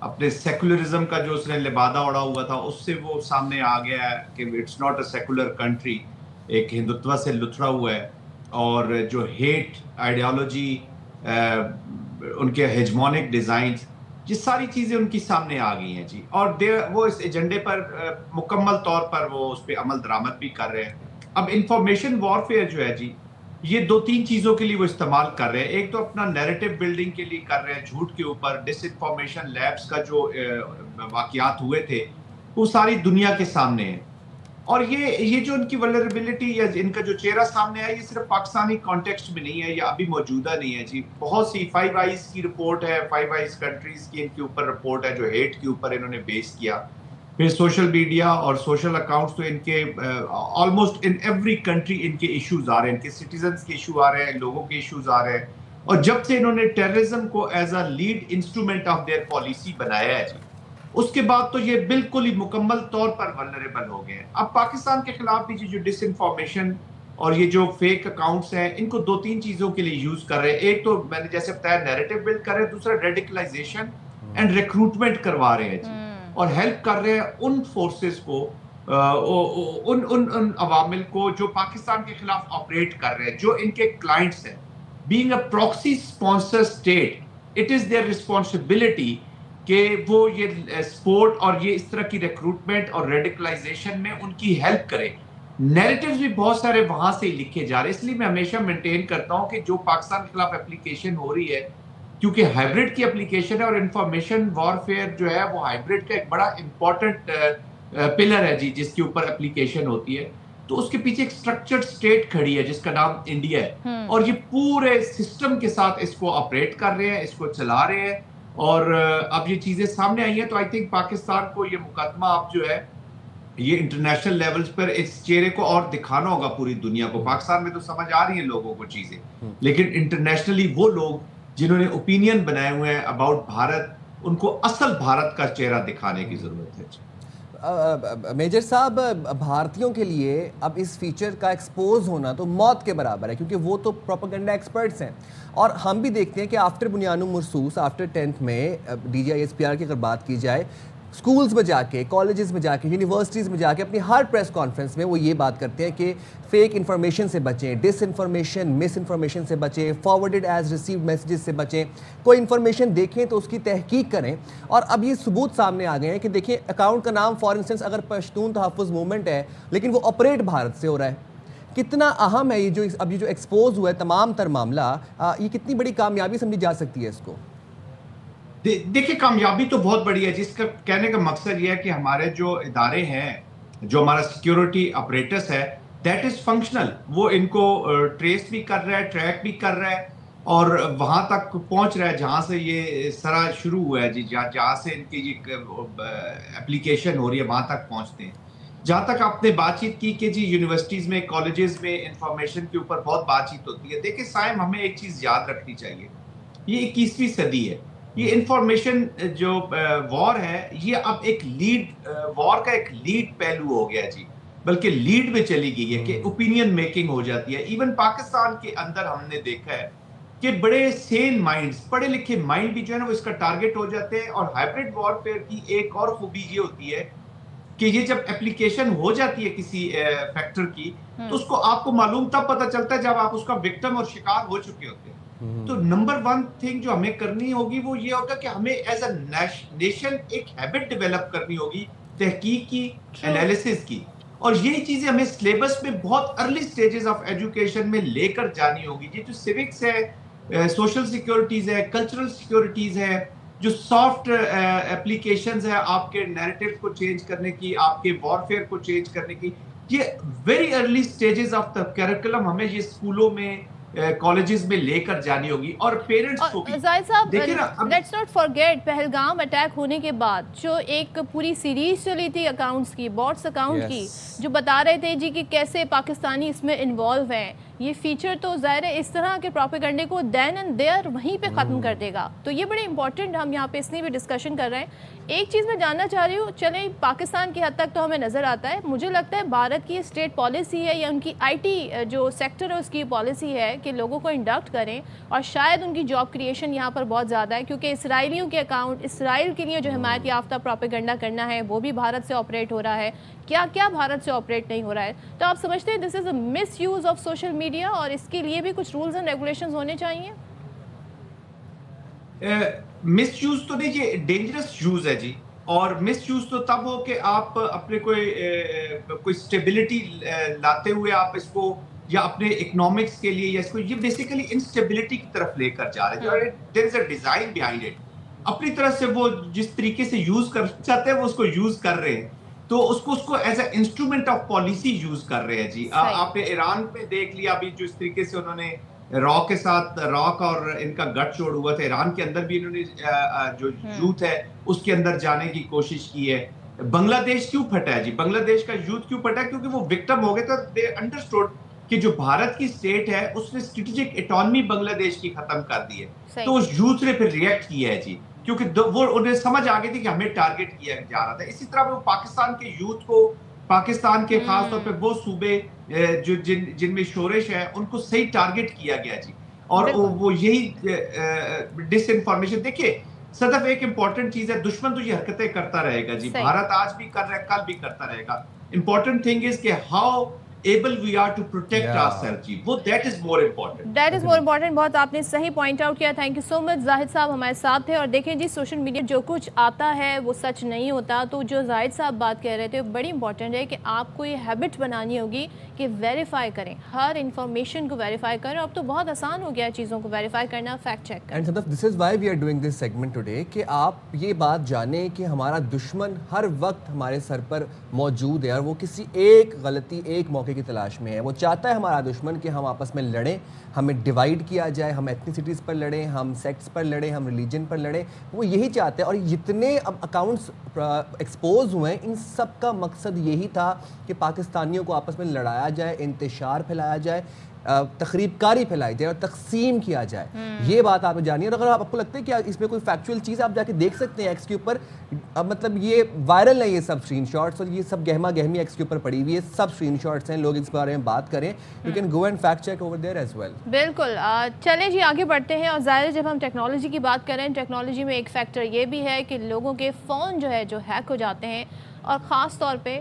اپنے سیکولرزم کا جو اس نے لبادہ اڑا ہوا تھا اس سے وہ سامنے آ گیا ہے کہ it's not a secular country, ایک ہندوتوا سے لتھڑا ہوا ہے، اور جو ہیٹ آئیڈیالوجی، ان کے ہیجمونک ڈیزائنز، یہ ساری چیزیں ان کی سامنے آ گئی ہیں جی، اور وہ اس ایجنڈے پر مکمل طور پر وہ اس پہ عمل درآمد بھی کر رہے ہیں۔ اب انفارمیشن وارفیئر جو ہے جی، یہ 2-3 چیزوں کے لیے وہ استعمال کر رہے ہیں۔ ایک تو اپنا نیریٹو بلڈنگ کے لیے کر رہے ہیں، جھوٹ کے اوپر ڈس انفارمیشن لیبس کا جو واقعات ہوئے تھے وہ ساری دنیا کے سامنے ہیں، اور یہ جو ان کی ولنریبلٹی یا ان کا جو چہرہ سامنے آیا، یہ صرف پاکستانی کانٹیکسٹ میں نہیں ہے، یہ ابھی موجودہ نہیں ہے جی۔ بہت سی 5 آئیز کی رپورٹ ہے، 5 آئیز کنٹریز کی ان کے اوپر رپورٹ ہے جو ہیٹ کے اوپر انہوں نے بیس کیا۔ پھر سوشل میڈیا اور سوشل اکاؤنٹس تو ان کے almost in every country in کے ایشوز آ رہے ہیں، ان کے سٹیزنز کے ایشو آ رہے ہیں، لوگوں کے ایشوز آ رہے ہیں، اور جب سے انہوں نے ٹیررزم کو as a lead instrument of their policy بنایا ہے جی، اس کے بعد تو یہ بالکل ہی مکمل طور پر ولنریبل ہو گئے ہیں۔ اب پاکستان کے خلاف بھی جو ڈس انفارمیشن اور یہ جو فیک اکاؤنٹس ہیں، ان کو 2-3 چیزوں کے لیے یوز کر رہے ہیں۔ ایک تو میں نے جیسے بتایا نیریٹو بلڈ کر رہے ہیں، دوسرا ریڈیکلائزیشن اینڈ ریکروٹمنٹ کروا رہے ہیں جی، اور ہیلپ کر رہے ہیں ان فورسز کو، ان عوامل کو جو پاکستان کے خلاف آپریٹ کر رہے ہیں، جو ان کے کلائنٹس ہیں۔ Being a proxy sponsor state, it is there responsibility کہ وہ یہ سپورٹ اور یہ اس طرح کی ریکروٹمنٹ اور ریڈیکلائزیشن میں ان کی ہیلپ کرے۔ نیریٹیوز بھی بہت سارے وہاں سے لکھے جا رہے ہیں، اس لیے میں ہمیشہ مینٹین کرتا ہوں کہ جو پاکستان کے خلاف اپلیکیشن ہو رہی ہے، کیونکہ ہائیبرڈ کی اپلیکیشن ہے، اور انفارمیشن وارفیئر جو ہے وہ ہائیبرڈ کا ایک بڑا امپورٹنٹ پلر ہے جی، جس کے اوپر اپلیکیشن ہوتی ہے، تو اس کے پیچھے ایک سٹرکچرڈ اسٹیٹ کھڑی ہے جس کا نام انڈیا ہے، اور یہ پورے سسٹم کے ساتھ اس کو آپریٹ کر رہے ہیں، اس کو چلا رہے ہیں، اور اب یہ چیزیں سامنے آئی ہیں، تو آئی تھنک پاکستان کو یہ مقدمہ اب جو ہے یہ انٹرنیشنل لیولز پر اس چہرے کو اور دکھانا ہوگا پوری دنیا کو۔ پاکستان میں تو سمجھ آ رہی ہیں لوگوں کو چیزیں، لیکن انٹرنیشنلی وہ لوگ جنہوں نے اوپینین بنائے ہوئے ہیں اباؤٹ بھارت، ان کو اصل بھارت کا چہرہ دکھانے کی ضرورت ہے۔ میجر صاحب، بھارتیوں کے لیے اب اس فیچر کا ایکسپوز ہونا تو موت کے برابر ہے، کیونکہ وہ تو پروپیگنڈا ایکسپرٹس ہیں، اور ہم بھی دیکھتے ہیں کہ آفٹر بنیانو مرسوس، آفٹر 10th میں D G I S P R کی اگر بات کی جائے، اسکولز میں جا کے، کالجز میں جا کے، یونیورسٹیز میں جا کے اپنی ہر پریس کانفرنس میں وہ یہ بات کرتے ہیں کہ فیک انفارمیشن سے بچیں، ڈس انفارمیشن، مس انفارمیشن سے بچیں، فارورڈڈ ایز ریسیوڈ میسیجز سے بچیں، کوئی انفارمیشن دیکھیں تو اس کی تحقیق کریں۔ اور اب یہ ثبوت سامنے آ گئے ہیں کہ دیکھیں اکاؤنٹ کا نام فار انسٹنس اگر پشتون تحفظ موومنٹ ہے، لیکن وہ آپریٹ بھارت سے ہو رہا ہے۔ کتنا اہم ہے یہ جو اب یہ جو ایکسپوز ہوا ہے تمام تر معاملہ، یہ کتنی بڑی کامیابی سمجھی جا سکتی ہے اس کو؟ دیکھیں کامیابی تو بہت بڑی ہے، جس کا کہنے کا مقصد یہ ہے کہ ہمارے جو ادارے ہیں، جو ہمارا سیکیورٹی اپریٹس ہے، دیٹ از فنکشنل، وہ ان کو ٹریس بھی کر رہا ہے، ٹریک بھی کر رہا ہے، اور وہاں تک پہنچ رہا ہے جہاں سے یہ سرا شروع ہوا ہے جی، جہاں سے ان کی اپلیکیشن ہو رہی ہے وہاں تک پہنچتے ہیں۔ جہاں تک آپ نے بات چیت کی کہ جی یونیورسٹیز میں، کالجز میں انفارمیشن کے اوپر بہت بات چیت ہوتی ہے، دیکھیں سائم، ہمیں ایک چیز یاد رکھنی چاہیے، یہ 21ویں صدی ہے، یہ انفارمیشن جو وار ہے، یہ اب ایک لیڈ وار کا ایک لیڈ پہلو ہو گیا جی، بلکہ لیڈ میں چلی گئی ہے کہ اوپینین میکنگ ہو جاتی ہے۔ ایون پاکستان کے اندر ہم نے دیکھا ہے کہ بڑے سین مائنڈز، پڑھے لکھے مائنڈ بھی جو ہے نا وہ اس کا ٹارگٹ ہو جاتے ہیں، اور ہائبرڈ وارفیئر کی ایک اور خوبی یہ ہوتی ہے کہ یہ جب اپلیکیشن ہو جاتی ہے کسی فیکٹر کی، تو اس کو آپ کو معلوم تب پتہ چلتا ہے جب آپ اس کا وکٹم اور شکار ہو چکے ہوتے ہیں۔ تو نمبر 1 تھنگ جو ہمیں کرنی ہوگی وہ یہ ہوگا کہ ہمیں ایز اے نیشن ایک ہیبٹ ڈیولپ کرنی ہوگی تحقیق کی، انالیسس کی، اور یہی چیزیں ہمیں سلیبس میں بہت ارلی سٹیجز آف ایجوکیشن میں لے کر جانی ہوگی۔ یہ جو سیوکس ہے، سوشل سیکیورٹیز ہے، کلچرل سیکیورٹیز ہے، جو سافٹ اپلیکیشنز ہیں آپ کے نیریٹو کو چینج کرنے کی، آپ کے وارفیئر کو چینج کرنے کی، یہ very early stages of the curriculum ہمیں یہ اسکولوں میں، کالجز میں لے کر جانی ہوگی، اور پیرنٹس کو بھی۔ زاہد صاحب، let's not forget Pahalgam attack ہونے کے بعد جو ایک پوری سیریز چلی تھی اکاؤنٹس کی، باٹس اکاؤنٹ کی، جو بتا رہے تھے جی کہ کیسے پاکستانی اس میں انوالو ہیں، یہ فیچر تو ظاہر ہے اس طرح کے پروپیگنڈے کو دین اینڈ دیئر وہیں پہ ختم کر دے گا. تو یہ بڑے امپورٹنٹ ہم یہاں پہ اس لیے بھی ڈسکشن کر رہے ہیں. ایک چیز میں جاننا چاہ رہی ہوں, چلیں پاکستان کی حد تک تو ہمیں نظر آتا ہے, مجھے لگتا ہے بھارت کی اسٹیٹ پالیسی ہے یا ان کی آئی ٹی جو سیکٹر ہے اس کی پالیسی ہے کہ لوگوں کو انڈکٹ کریں, اور شاید ان کی جاب کریشن یہاں پر بہت زیادہ ہے کیونکہ اسرائیلیوں کے اکاؤنٹ, اسرائیل کے لیے جو حمایت یافتہ پروپیگنڈا کرنا ہے وہ بھی بھارت سے آپریٹ ہو رہا ہے. کیا کیا بھارت سے آپریٹ نہیں ہو رہا ہے. تو آپ سمجھتے ہیں دس از اے مس یوز آف سوشل میڈیا, اور اس کے لیے بھی کچھ رولز اینڈ ریگولیشنز ہونے چاہیے؟ مس یوز تو نہیں, یہ ڈینجرس یوز ہے جی. اور مس یوز تو تب ہو کہ آپ اپنے کوئی اسٹیبلٹی لاتے ہوئے آپ اس کو یا اپنے اکنامکس کے لیے یا اس کو, یہ بیسیکلی انسٹیبلٹی کی طرف لے کر جا رہے ہیں. دیر از اے ڈیزائن بیہائنڈ اٹ. اپنی طرف سے وہ جس طریقے سے یوز کرنا چاہتے ہیں وہ اس کو یوز کر رہے ہیں, تو اس کو as a instrument of policy use کر رہے ہیں جی. آپ نے ایران پہ دیکھ لیا ابھی جو اس طریقے سے انہوں نے راک کے ساتھ, راک اور ان کا گٹ چھوڑ ہوا تھا, ایران کے اندر بھی انہوں نے جو یوتھ ہے اس کے اندر جانے کی کوشش کی ہے. بنگلہ دیش کیوں پھٹا ہے جی, بنگلہ دیش کا یوتھ کیوں پھٹا ہے؟ کیونکہ وہ وکٹم ہو گئے تھے. دے انڈرسٹوڈ کہ جو بھارت کی اسٹیٹ ہے اس نے اسٹریٹجک اٹانومی بنگلہ دیش کی ختم کر دی ہے, تو اس یوتھ نے پھر ریئیکٹ کیا ہے جی, کیونکہ وہ انہیں سمجھ آ گئی تھی کہ ہمیں ٹارگٹ کیا جا رہا تھا. اسی طرح وہ پاکستان کے یوتھ کو, پاکستان کے خاص طور پہ وہ صوبے جو جن میں شورش ہے ان کو صحیح ٹارگٹ کیا گیا جی. اور وہ یہی ڈس انفارمیشن, دیکھیے صدف ایک امپورٹنٹ چیز ہے, دشمن تو یہ حرکتیں کرتا رہے گا جی, بھارت آج بھی کر رہا ہے, کل بھی کرتا رہے گا. امپورٹنٹ تھنگ از کہ how able we are to protect ourselves. وہ that is more important. That is more important. بہت آپ نے صحیح پوائنٹ آؤٹ کیا. تھینک یو سو مچ. زاہد صاحب ہمارے ساتھ تھے. اور دیکھیں جی, سوشل میڈیا جو کچھ آتا ہے وہ سچ نہیں ہوتا. تو جو زاہد صاحب بات کہہ رہے تھے بڑی امپورٹنٹ ہے کہ آپ کو یہ ہیبٹ بنانی ہوگی کہ ویریفائی کریں, ہر انفارمیشن کو ویریفائی کریں. اب تو بہت آسان ہو گیا چیزوں کو ویریفائی کرنا, فیکٹ چیک کرنا. And Sadaf, this is why we are doing this segment today, کہ آپ یہ بات جانیں کہ ہمارا دشمن ہر وقت ہمارے سر پر موجود ہے, اور وہ کسی ایک غلطی, ایک موقع کی تلاش میں ہے. وہ چاہتا ہے ہمارا دشمن کہ ہم آپس میں لڑیں, ہمیں ڈیوائیڈ کیا جائے, ہم ایتھنیسٹیز پر لڑیں, ہم سیکٹس پر لڑیں, ہم ریلیجن پر لڑیں. وہ یہی چاہتے ہیں. اور جتنے اب اکاؤنٹس ایکسپوز ہوئے ہیں, ان سب کا مقصد یہی تھا کہ پاکستانیوں کو آپس میں لڑایا جائے, انتشار پھیلایا جائے, تخریب کاری پھیلائی جائے اور تقسیم کیا جائے. یہ بات آپ نے جانی ہے. اور اگر آپ کو لگتا ہے کہ اس میں کوئی فیکچوئل چیز, آپ جا کے دیکھ سکتے ہیں ایکس کے اوپر. اب مطلب یہ وائرل ہے یہ سب اسکرین شاٹس, اور یہ سب گہما گہمی ایکس کے اوپر پڑی ہوئی ہے, سب اسکرین شاٹس ہیں, لوگ اس بارے میں بات کریں. You can go and fact check over there as well. بالکل. چلیں جی آگے بڑھتے ہیں. اور ظاہر جب ہم ٹیکنالوجی کی بات کریں, ٹیکنالوجی میں ایک فیکٹر یہ بھی ہے کہ لوگوں کے فون جو ہے جو ہیک ہو جاتے ہیں, اور خاص طور پہ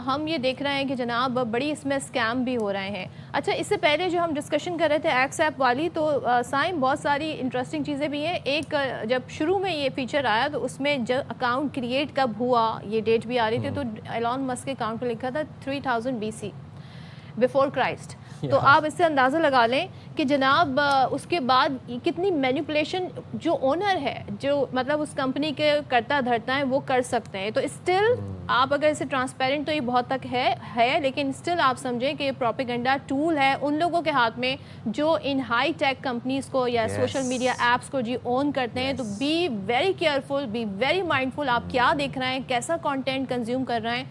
ہم یہ دیکھ رہے ہیں کہ جناب بڑی اس میں اسکیم بھی ہو رہے ہیں. اچھا, اس سے پہلے جو ہم ڈسکشن کر رہے تھے ایکس ایپ والی, تو سائم بہت ساری انٹرسٹنگ چیزیں بھی ہیں. ایک جب شروع میں یہ فیچر آیا تو اس میں جب اکاؤنٹ کریٹ کب ہوا یہ ڈیٹ بھی آ رہی تھی, تو ایلون مسک کے اکاؤنٹ پہ لکھا تھا 3000 BC, بیفور کرائسٹ. تو آپ اس سے اندازہ لگا لیں کہ جناب اس کے بعد کتنی مینیپولیشن جو اونر ہے, جو مطلب اس کمپنی کے کرتا دھرتا ہے, وہ کر سکتے ہیں. تو اسٹل آپ اگر اسے ٹرانسپیرنٹ تو یہ بہت تک ہے, لیکن اسٹل آپ سمجھیں کہ یہ پروپیگنڈا ٹول ہے ان لوگوں کے ہاتھ میں جو ان ہائی ٹیک کمپنیز کو یا سوشل میڈیا ایپس کو جی اون کرتے ہیں. تو be very careful, be very mindful, آپ کیا دیکھ رہے ہیں, کیسا کانٹینٹ کنزیوم کر رہے ہیں,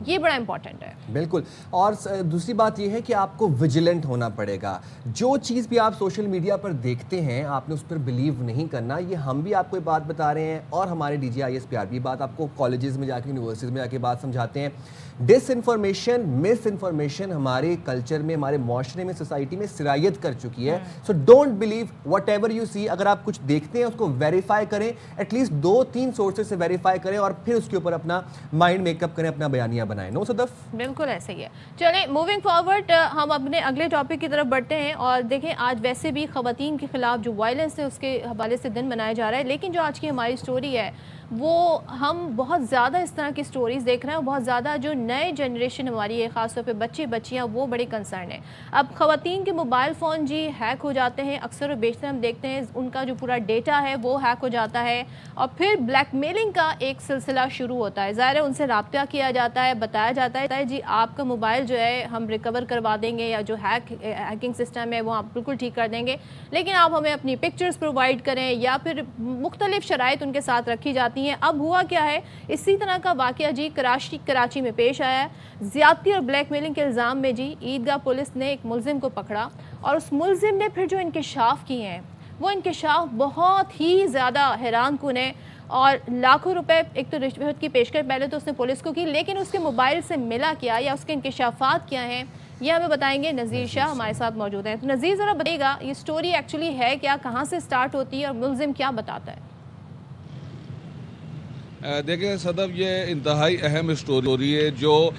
یہ بڑا امپورٹنٹ ہے. بالکل. اور دوسری بات یہ ہے کہ آپ کو ویجیلنٹ ہونا پڑے گا. جو چیز بھی آپ سوشل میڈیا پر دیکھتے ہیں آپ نے اس پر بلیو نہیں کرنا. یہ ہم بھی آپ کو یہ بات بتا رہے ہیں, اور ہمارے DGISPR بھی بات آپ کو کالجز میں جا کے, یونیورسٹیز میں جا کے بات سمجھاتے ہیں. ڈس انفارمیشن, مس انفارمیشن ہمارے کلچر میں, ہمارے معاشرے میں, سوسائٹی میں سرایت کر چکی ہے. So don't believe whatever you see. اگر آپ کچھ دیکھتے ہیں اس کو ویریفائی کریں, ایٹ لیسٹ 2-3 سورسز سے ویریفائی کریں, اور پھر اس کے اوپر اپنا مائنڈ میک اپ کریں, اپنا بیانیہ بنائیں. نو صدف, بالکل ایسے ہی ہے. چلیں موونگ فارورڈ, ہم اپنے اگلے ٹاپک کی طرف بڑھتے ہیں. اور دیکھیں آج ویسے بھی خواتین کے خلاف جو وائلنس ہے اس کے حوالے سے دن منایا جا رہا ہے, لیکن جو آج کی ہماری سٹوری ہے وہ ہم بہت زیادہ اس طرح کی سٹوریز دیکھ رہے ہیں, اور بہت زیادہ جو نئے جنریشن ہماری ہے, خاص طور پہ بچے بچیاں, وہ بڑے کنسرن ہیں. اب خواتین کے موبائل فون جی ہیک ہو جاتے ہیں, اکثر و بیشتر ہم دیکھتے ہیں ان کا جو پورا ڈیٹا ہے وہ ہیک ہو جاتا ہے, اور پھر بلیک میلنگ کا ایک سلسلہ شروع ہوتا ہے. ظاہر ہے ان سے رابطہ کیا جاتا ہے, بتایا جاتا ہے جی آپ کا موبائل جو ہے ہم ریکور کروا دیں گے, یا جو ہیکنگ سسٹم ہے وہ آپ بالکل ٹھیک کر دیں گے, لیکن آپ ہمیں اپنی پکچرز پرووائڈ کریں, یا پھر مختلف شرائط ان کے ساتھ رکھی جاتی کی ہیں. اب ہوا کیا ہے, اسی طرح کا واقعہ جی کراچی میں پیش آیا ہے. زیادتی اور بلیک میلنگ کے الزام میں جی عیدگاہ پولیس نے ایک ملزم کو پکڑا, اور اس ملزم نے پھر جو انکشاف کیے ہیں وہ انکشاف بہت ہی زیادہ حیران کن ہے. اور لاکھوں روپے ایک تو رشوت کی پیشکش پہلے تو اس نے پولیس کو کی, لیکن اس کے موبائل سے ملا کیا یا اس کے انکشافات کیا ہیں یہ ہمیں بتائیں گے نذیر شاہ, ہمارے ساتھ موجود ہیں. تو نذیر ذرا بتائیے گا یہ سٹوری ایکچولی ہے کیا, کہاں سے سٹارٹ ہوتی ہے اور ملزم کیا بتاتا ہے؟ دیکھیں صدف, یہ انتہائی اہم سٹوری ہے جو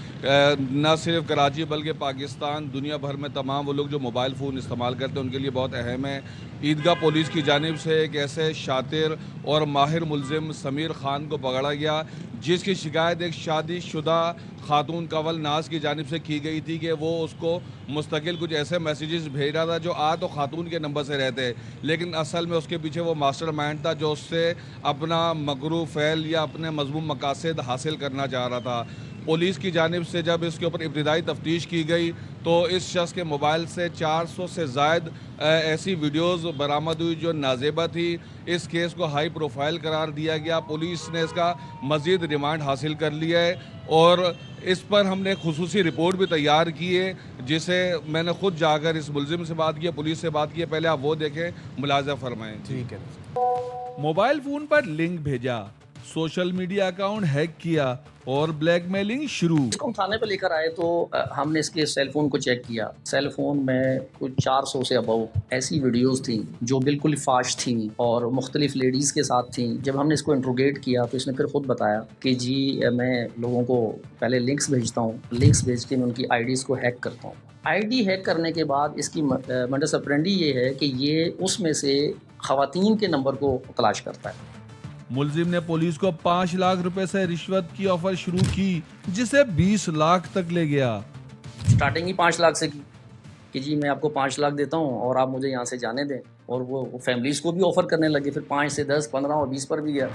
نہ صرف کراچی بلکہ پاکستان دنیا بھر میں تمام وہ لوگ جو موبائل فون استعمال کرتے ہیں ان کے لیے بہت اہم ہے. عیدگاہ پولیس کی جانب سے ایک ایسے شاطر اور ماہر ملزم سمیر خان کو پکڑا گیا جس کی شکایت ایک شادی شدہ خاتون کنول ناز کی جانب سے کی گئی تھی کہ وہ اس کو مستقل کچھ ایسے میسیجز بھیج رہا تھا جو تو خاتون کے نمبر سے رہتے, لیکن اصل میں اس کے پیچھے وہ ماسٹر مائنڈ تھا جو اس سے اپنا مکروہ فعل یا اپنے مذموم مقاصد حاصل کرنا چاہ رہا تھا. پولیس کی جانب سے جب اس کے اوپر ابتدائی تفتیش کی گئی تو اس شخص کے موبائل سے 400 سے زائد ایسی ویڈیوز برآمد ہوئی جو نازیبہ تھی. اس کیس کو ہائی پروفائل قرار دیا گیا. پولیس نے اس کا مزید ریمانڈ حاصل کر لیا ہے اور اس پر ہم نے ایک خصوصی رپورٹ بھی تیار کی ہے جسے میں نے خود جا کر اس ملزم سے بات کی, پولیس سے بات کی. پہلے آپ وہ دیکھیں, ملاحظہ فرمائیں. ٹھیک ہے. موبائل فون پر لنک بھیجا, سوشل میڈیا اکاؤنٹ ہیک کیا اور بلیک میلنگ شروع. اس کو ہم تھانے پہ لے کر آئے تو ہم نے اس کے سیل فون کو چیک کیا. سیل فون میں کچھ 400 سے ابو ایسی ویڈیوز تھیں جو بالکل فاش تھیں اور مختلف لیڈیز کے ساتھ تھیں. جب ہم نے اس کو انٹروگیٹ کیا تو اس نے پھر خود بتایا کہ جی میں لوگوں کو پہلے لنکس بھیجتا ہوں, لنکس بھیج کے میں ان کی آئی ڈیز کو ہیک کرتا ہوں. آئی ڈی ہیک کرنے کے بعد اس کی مڈس اپرینڈی یہ ہے کہ یہ اس میں سے خواتین کے نمبر کو تلاش کرتا ہے. ملزم نے پولیس کو 5 لاکھ روپے سے رشوت کی آفر شروع کی جسے 20 لاکھ تک لے گیا. سٹارٹنگ ہی 5 لاکھ سے کی کہ جی میں آپ کو 5 لاکھ دیتا ہوں اور آپ مجھے یہاں سے جانے دیں, اور وہ فیملیز کو بھی آفر کرنے لگے. پھر 5 سے 10, 15 اور 20 پر بھی گیا.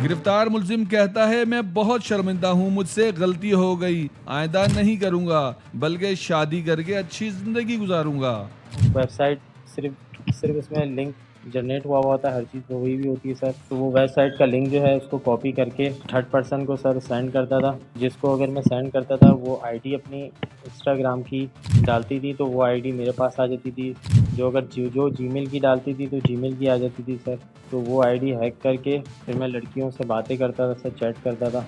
گرفتار ملزم کہتا ہے میں بہت شرمندہ ہوں, مجھ سے غلطی ہو گئی, آئندہ نہیں کروں گا بلکہ شادی کر کے اچھی زندگی گزاروں گا. ویب سائٹ صرف اس میں لنک جنریٹ ہوا ہوتا ہے, ہر چیز تو وہی بھی ہوتی ہے سر. تو وہ ویب سائٹ کا لنک جو ہے اس کو کاپی کر کے تھرڈ پرسن کو سر سینڈ کرتا تھا, جس کو اگر میں سینڈ کرتا تھا وہ آئی ڈی اپنی انسٹاگرام کی ڈالتی تھی تو وہ آئی ڈی میرے پاس آ جاتی تھی. جو اگر جو جی میل کی ڈالتی تھی تو جی میل کی آ جاتی تھی سر. تو وہ آئی ڈی ہیک کر کے پھر میں لڑکیوں سے باتیں کرتا تھا سر, چیٹ کرتا تھا.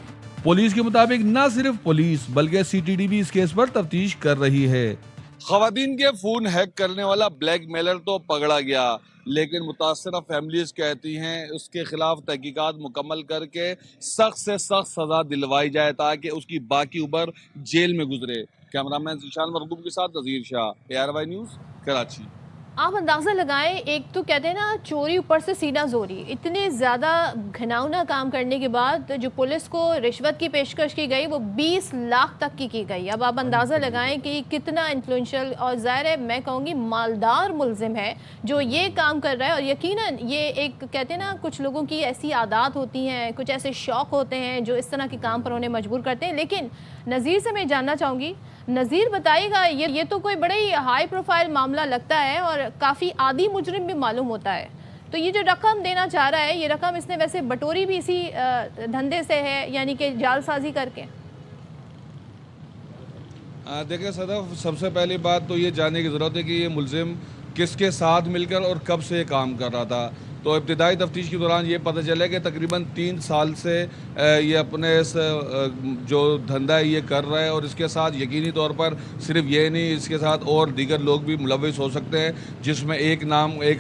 پولیس کے مطابق نہ صرف پولیس بلکہ سی ٹی ڈی بھی اس کیس پر تفتیش کر رہی ہے. خواتین کے فون ہیک کرنے والا بلیک میلر تو پکڑا گیا, لیکن متاثرہ فیملیز کہتی ہیں اس کے خلاف تحقیقات مکمل کر کے سخت سے سخت سزا دلوائی جائے تاکہ اس کی باقی عمر جیل میں گزرے. کیمرامین ذیشان مرغوب کے ساتھ نذیر شاہ, ARY نیوز, کراچی. آپ اندازہ لگائیں, ایک تو کہتے ہیں نا چوری اوپر سے سینہ زوری, اتنے زیادہ گھناؤنا کام کرنے کے بعد جو پولیس کو رشوت کی پیشکش کی گئی وہ 20 لاکھ تک کی گئی. اب آپ اندازہ لگائیں کہ کتنا انفلوئنشل اور ظاہر ہے میں کہوں گی مالدار ملزم ہے جو یہ کام کر رہا ہے. اور یقیناً یہ ایک کہتے ہیں نا کچھ لوگوں کی ایسی عادات ہوتی ہیں, کچھ ایسے شوق ہوتے ہیں جو اس طرح کے کام پر انہیں مجبور کرتے ہیں. لیکن نذیر سے میں جاننا چاہوں گی, نذیر بتائیے گا یہ تو کوئی بڑا ہی ہائی پروفائل معاملہ لگتا ہے اور کافی عادی مجرم بھی معلوم ہوتا ہے, تو یہ جو رقم دینا چاہ رہا ہے یہ رقم اس نے ویسے بٹوری بھی اسی دھندے سے ہے, یعنی کہ جال سازی کر کے؟ دیکھیں صدف, سب سے پہلی بات تو یہ جاننے کی ضرورت ہے کہ یہ ملزم کس کے ساتھ مل کر اور کب سے یہ کام کر رہا تھا. تو ابتدائی تفتیش کے دوران یہ پتہ چلا کہ تقریباً 3 سال سے یہ اپنے جو دھندا ہے یہ کر رہا ہے, اور اس کے ساتھ یقینی طور پر صرف یہ نہیں, اس کے ساتھ اور دیگر لوگ بھی ملوث ہو سکتے ہیں, جس میں ایک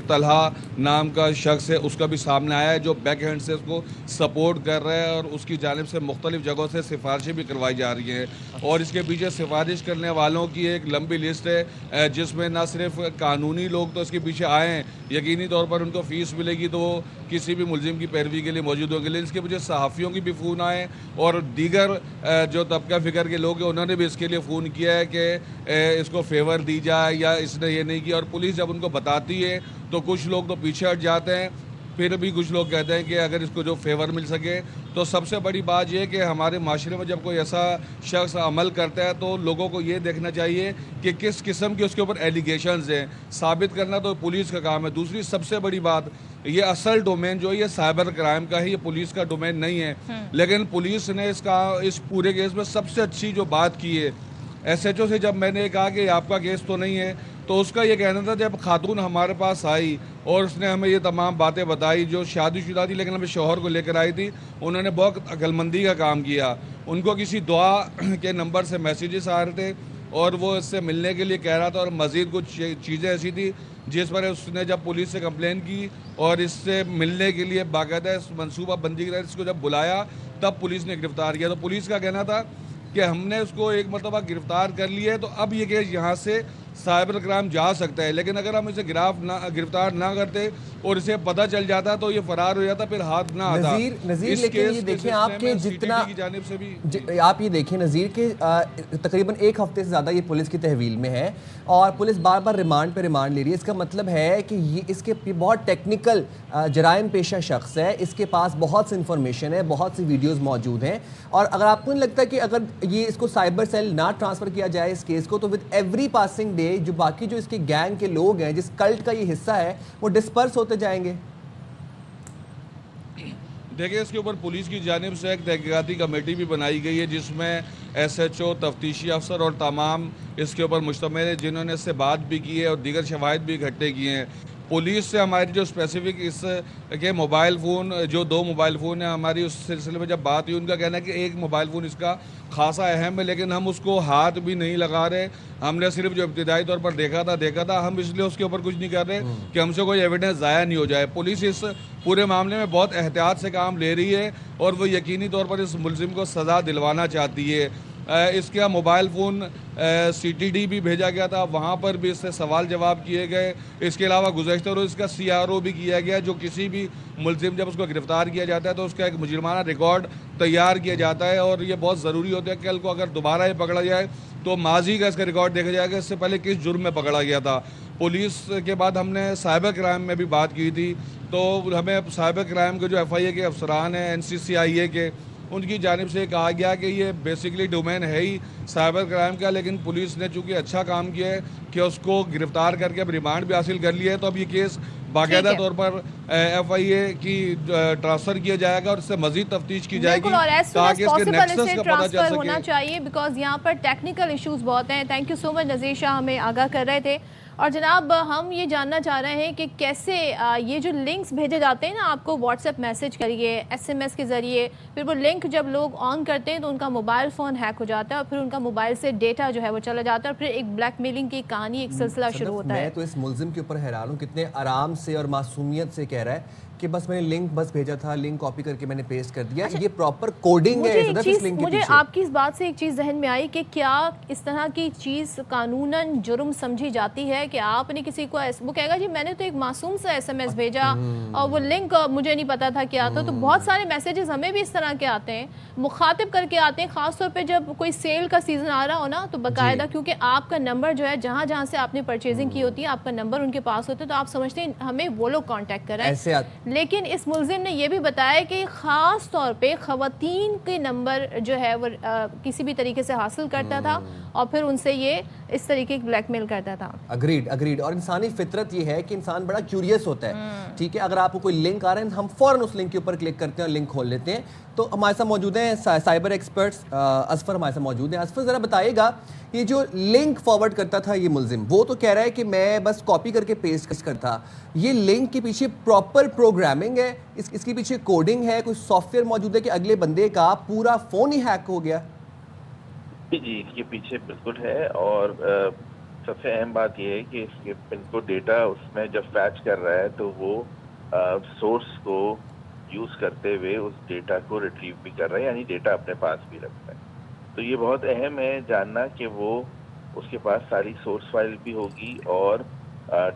طلحہ نام کا شخص ہے اس کا بھی سامنے آیا ہے جو بیک ہینڈ سے اس کو سپورٹ کر رہا ہے, اور اس کی جانب سے مختلف جگہوں سے سفارشیں بھی کروائی جا رہی ہیں. اور اس کے پیچھے سفارش کرنے والوں کی ایک لمبی لسٹ ہے جس میں نہ صرف قانونی لوگ تو اس کے پیچھے آئے ہیں, یقینی طور پر ان کو فیس ملے گی تو وہ کسی بھی ملزم کی پیروی کے لیے موجود ہوں گے. لیکن اس کے پیچھے صحافیوں کی بھی فون آئے اور دیگر جو طبقہ فکر کے لوگ ہیں انہوں نے بھی اس کے لیے فون کیا ہے کہ اس کو فیور دی جائے یا اس نے یہ نہیں کیا. اور پولیس جب ان کو بتاتی ہے تو کچھ لوگ تو پیچھے ہٹ جاتے ہیں. پھر بھی کچھ لوگ کہتے ہیں کہ اگر اس کو جو فیور مل سکے تو سب سے بڑی بات یہ ہے کہ ہمارے معاشرے میں جب کوئی ایسا شخص عمل کرتا ہے تو لوگوں کو یہ دیکھنا چاہیے کہ کس قسم کے اس کے اوپر ایلیگیشنز ہیں. ثابت کرنا تو پولیس کا کام ہے. دوسری سب سے بڑی بات, یہ اصل ڈومین جو ہے یہ سائبر کرائم کا ہے, یہ پولیس کا ڈومین نہیں ہے. لیکن پولیس نے اس پورے کیس میں سب سے اچھی جو بات کی ہے, ایس ایچ او سے جب میں نے کہا کہ آپ کا کیس تو نہیں ہے, تو اس کا یہ کہنا تھا جب خاتون ہمارے پاس آئی اور اس نے ہمیں یہ تمام باتیں بتائی, جو شادی شدہ تھی لیکن ہمیں شوہر کو لے کر آئی تھی, انہوں نے بہت عقل مندی کا کام کیا. ان کو کسی دعا کے نمبر سے میسیجز آ رہے تھے اور وہ اس سے ملنے کے لیے کہہ رہا تھا, اور مزید کچھ چیزیں ایسی تھی جس پر اس نے جب پولیس سے کمپلین کی اور اس سے ملنے کے لیے باقاعدہ منصوبہ بندی کے تحت اس کو جب بلایا تب پولیس نے گرفتار کیا. تو پولیس کا کہنا تھا کہ ہم نے اس کو ایک مرتبہ گرفتار کر لیا ہے تو اب یہ کیس یہاں سے سائبر کرائم جا سکتا ہے, لیکن اگر ہم اسے گرفتار نہ کرتے اور اسے پتہ چل جاتا تو یہ فرار ہو جاتا, پھر ہاتھ نہ آتا. نذیر لیکن یہ دیکھیں آپ کے جتنا آپ یہ دیکھیں نذیر کے تقریباً ایک ہفتے سے زیادہ یہ پولیس کی تحویل میں ہے اور پولیس بار بار ریمانڈ پہ ریمانڈ لے رہی ہے. اس کا مطلب ہے کہ یہ اس کے بہت ٹیکنیکل جرائم پیشہ شخص ہے, اس کے پاس بہت سی انفارمیشن ہے, بہت سی ویڈیوز موجود ہیں. اور اگر آپ کو نہیں لگتا کہ اگر یہ اس کو سائبر سیل نہ ٹرانسفر کیا جائے اس کیس کو, تو ود ایوری پاسنگ ڈے جو باقی جو اس کے گینگ کے لوگ ہیں, جس کلٹ کا یہ حصہ ہے, وہ ڈسپرس ہوتے جائیں گے؟ دیکھیں, اس کے اوپر پولیس کی جانب سے ایک تحقیقاتی کمیٹی بھی بنائی گئی ہے جس میں ایس ایچ او, تفتیشی افسر اور تمام اس کے اوپر مشتمل ہے, جنہوں نے اس سے بات بھی کی ہے اور دیگر شواہد بھی اکٹھے کیے ہیں. پولیس سے ہماری جو اسپیسیفک اس کے موبائل فون, جو 2 موبائل فون ہیں, ہماری اس سلسلے میں جب بات ہوئی, ان کا کہنا ہے کہ ایک موبائل فون اس کا خاصا اہم ہے, لیکن ہم اس کو ہاتھ بھی نہیں لگا رہے. ہم نے صرف جو ابتدائی طور پر دیکھا تھا, ہم اس لیے اس کے اوپر کچھ نہیں کر رہے کہ ہم سے کوئی ایویڈنس ضائع نہیں ہو جائے. پولیس اس پورے معاملے میں بہت احتیاط سے کام لے رہی ہے اور وہ یقینی طور پر اس ملزم کو سزا دلوانا چاہتی ہے. اس کا mobile phone C T D بھی بھیجا گیا تھا, وہاں پر بھی اس سے سوال جواب کیے گئے. اس کے علاوہ گزشتہ روز اس کا سی آر او بھی کیا گیا, جو کسی بھی ملزم جب اس کو گرفتار کیا جاتا ہے تو اس کا ایک مجرمانہ ریکارڈ تیار کیا جاتا ہے, اور یہ بہت ضروری ہوتا ہے کہ کل کو اگر دوبارہ یہ پکڑا جائے تو ماضی کا اس کا ریکارڈ دیکھا جائے گا اس سے پہلے کس جرم میں پکڑا گیا تھا. پولیس کے بعد ہم نے سائبر کرائم میں بھی بات کی تھی, تو ہمیں سائبر کرائم کے جو ایف آئی اے کے افسران ہیں, این سی سی آئی اے کے, ان کی جانب سے کہا گیا کہ یہ بیسکلی ڈومین ہے ہی سائبر کرائم کا, لیکن پولیس نے چونکہ اچھا کام کیا ہے کہ اس کو گرفتار کر کے اب ریمانڈ بھی حاصل کر لیا ہے, تو اب یہ کیس باقاعدہ طور پر ایف آئی اے کی ٹرانسفر کیا جائے گا اور اس سے مزید تفتیش کی جائے گی تاکہ اس کے نیکسس کا پتہ چل سکے. ہونا چاہیے بیکاز یہاں پر ٹیکنیکل ایشوز بہت ہیں. تھینک یو سو مچ نذیر شاہ, ہمیں آگاہ کر رہے تھے. اور جناب ہم یہ جاننا چاہ رہے ہیں کہ کیسے یہ جو لنکس بھیجے جاتے ہیں نا, آپ کو واٹس ایپ میسج کریے, ایس ایم ایس کے ذریعے, پھر وہ لنک جب لوگ آن کرتے ہیں تو ان کا موبائل فون ہیک ہو جاتا ہے اور پھر ان کا موبائل سے ڈیٹا جو ہے وہ چلا جاتا ہے اور پھر ایک بلیک میلنگ کی کہانی, ایک سلسلہ شروع ہوتا ہے. میں تو اس ملزم کے اوپر حیران ہوں, کتنے آرام سے اور معصومیت سے کہہ رہا ہے کہ بس میں نے لنک بس بھیجا تھا, لنک کاپی کر کے میں نے پیسٹ کر دیا. یہ پراپر کوڈنگ ہے اس لنک کے پیچھے. مجھے آپ کی اس بات سے ایک چیز ذہن میں آئی کہ کیا اس طرح کی چیز قانوناً جرم سمجھی جاتی ہے کہ آپ نے کسی کو, وہ کہے گا جی میں نے تو ایک معصوم سا ایس ایم ایس بھیجا اور وہ لنک مجھے نہیں پتا تھا کیا تھا. تو بہت سارے میسیجز ہمیں بھی اس طرح کے آتے ہیں, مخاطب کر کے آتے ہیں, خاص طور پہ جب کوئی سیل کا سیزن آ رہا ہو نا, تو باقاعدہ کیونکہ آپ کا نمبر جو ہے جہاں جہاں سے آپ نے پرچیزنگ کی ہوتی ہے آپ کا نمبر ان کے پاس ہوتا ہے, تو آپ سمجھتے ہیں ہمیں وہ لوگ کانٹیکٹ کر رہے ہیں. لیکن اس ملزم نے یہ بھی بتایا کہ خاص طور پہ خواتین کے نمبر جو ہے وہ کسی بھی طریقے سے حاصل کرتا تھا اور پھر ان سے یہ اس طریقے کی بلیک میل کرتا تھا. اگریڈ. اور انسانی فطرت یہ ہے کہ انسان بڑا کیوریس ہوتا ہے, ٹھیک ہے. اگر آپ کو کوئی لنک آ رہا ہے ہم فوراً اس لنک کے اوپر کلک کرتے ہیں اور لنک کھول لیتے ہیں. تو ہمارے ساتھ موجود ہیں سائبر ایکسپرٹس, اظفر ہمارے ساتھ موجود ہیں. اظفر ذرا بتائیے گا, یہ جو لنک فارورڈ کرتا تھا یہ ملزم, وہ تو کہہ رہا ہے کہ میں بس کاپی کر کے پیسٹ کرتا, یہ لنک کے پیچھے پراپر پروگرامنگ ہے, اس کے پیچھے کوڈنگ ہے, کوئی سافٹ ویئر موجود ہے کہ اگلے بندے کا پورا فون ہی ہیک ہو گیا؟ جی اس کے پیچھے بالکل ہے, اور سب سے اہم بات یہ ہے کہ اس کے پن کو ڈیٹا اس میں جب فیچ کر رہا ہے تو وہ سورس کو یوز کرتے ہوئے اس ڈیٹا کو ریٹریو بھی کر رہا ہے, یعنی ڈیٹا اپنے پاس بھی رکھتا ہے. تو یہ بہت اہم ہے جاننا کہ وہ اس کے پاس ساری سورس فائل بھی ہوگی اور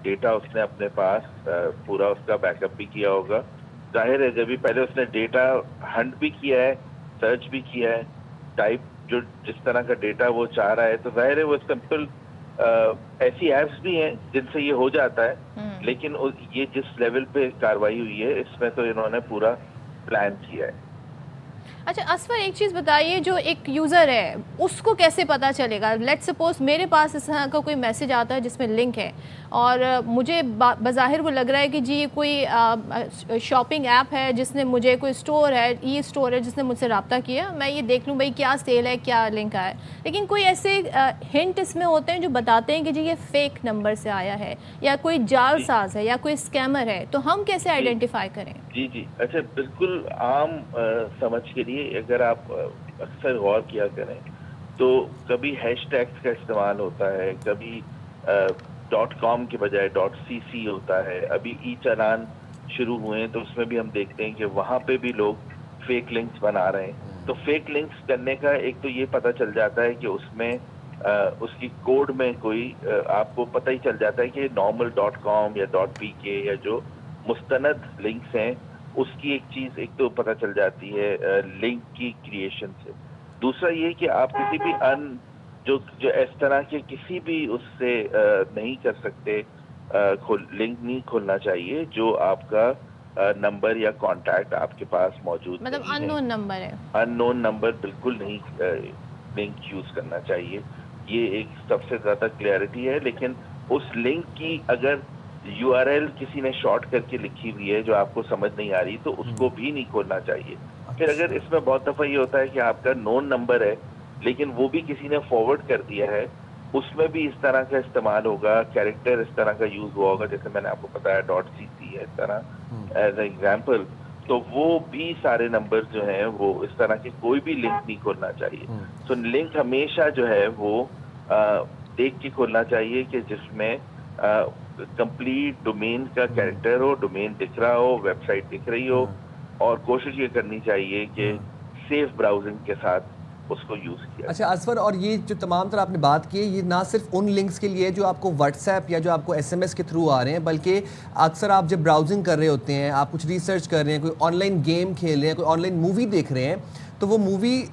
ڈیٹا اس نے اپنے پاس پورا اس کا بیک اپ بھی کیا ہوگا. ظاہر ہے جب پہلے اس نے ڈیٹا ہنٹ بھی کیا ہے, سرچ بھی کیا ہے, ٹائپ جو جس طرح کا ڈیٹا وہ چاہ رہا ہے, تو ظاہر ہے وہ سمپل ایسی ایپس بھی ہیں جن سے یہ ہو جاتا ہے، لیکن یہ جس لیول پہ کاروائی ہوئی ہے اس میں تو انہوں نے پورا پلان کیا ہے۔ اچھا اسفر، ایک چیز بتائیے، جو ایک یوزر ہے اس کو کیسے پتا چلے گا؟ لیٹ سپوز میرے پاس اس طرح کا کوئی میسج آتا ہے جس میں لنک ہے اور مجھے بظاہر وہ لگ رہا ہے کہ جی یہ کوئی شاپنگ ایپ ہے جس نے مجھے، کوئی اسٹور ہے، ای اسٹور ہے جس نے مجھ سے رابطہ کیا، میں یہ دیکھ لوں بھائی کیا سیل ہے، کیا لنک ہے، لیکن کوئی ایسے ہنٹ اس میں ہوتے ہیں جو بتاتے ہیں کہ جی یہ فیک نمبر سے آیا ہے یا کوئی جال ساز ہے یا کوئی اسکیمر ہے، تو ہم کیسے آئیڈینٹیفائی کریں؟ جی اچھا، بالکل عام سمجھ کے لیے اگر آپ اکثر غور کیا کریں تو کبھی ہیش ٹیگس کا استعمال ہوتا ہے، کبھی .com کے بجائے .cc ہوتا ہے، ابھی ای چالان شروع ہوئے ہیں تو اس میں بھی ہم دیکھتے ہیں کہ وہاں پہ بھی لوگ فیک لنکس بنا رہے ہیں۔ تو فیک لنکس کرنے کا ایک تو یہ پتہ چل جاتا ہے کہ اس میں اس کی کوڈ میں کوئی آپ کو پتہ ہی چل جاتا ہے کہ نارمل .com یا .pk یا جو مستند لنکس ہیں اس کی ایک چیز ایک تو پتہ چل جاتی ہے لنک کی کریشن سے۔ دوسرا یہ کہ آپ کسی بھی جو اس طرح کے کسی بھی اس سے نہیں کر سکتے، لنک نہیں کھولنا چاہیے جو آپ کا نمبر یا کانٹیکٹ آپ کے پاس موجود مطلب نہیں ہے، ان نون نمبر ہے، ان نون نمبر بالکل نہیں لنک یوز کرنا چاہیے۔ یہ ایک سب سے زیادہ کلیئرٹی ہے، لیکن اس لنک کی اگر URL کسی نے شارٹ کر کے لکھی ہوئی ہے جو آپ کو سمجھ نہیں آ رہی تو اس کو بھی نہیں کھولنا چاہیے۔ پھر اگر اس میں بہت دفعہ یہ ہوتا ہے کہ آپ کا نون نمبر ہے لیکن وہ بھی کسی نے فارورڈ کر دیا ہے، اس میں بھی اس طرح کا استعمال ہوگا، کیریکٹر اس طرح کا یوز ہوا ہوگا، جیسے میں نے آپ کو بتایا .cc ہے اس طرح ایز اے ایگزامپل، تو وہ بھی سارے نمبر جو ہیں وہ اس طرح کے کوئی بھی لنک نہیں کھولنا چاہیے۔ تو لنک ہمیشہ جو ہے وہ دیکھ کے کھولنا چاہیے کہ جس میں کمپلیٹ ڈومین کا کیریکٹر ہو، ڈومین دکھ رہا ہو، ویب سائٹ دکھ رہی ہو، اور کوشش یہ کرنی چاہیے کہ سیف براؤزنگ کے ساتھ اس کو یوز کیا۔ اچھا اسفر، اور یہ جو تمام طرح آپ نے بات کی ہے یہ نہ صرف ان لنکس کے لیے جو آپ کو واٹس ایپ یا جو آپ کو SMS کے تھرو آ رہے ہیں، بلکہ اکثر آپ جب براؤزنگ کر رہے ہوتے ہیں، آپ کچھ ریسرچ کر رہے ہیں، کوئی آن لائن گیم کھیل رہے ہیں، کوئی آن لائن مووی دیکھ رہے ہیں، تو وہ مووی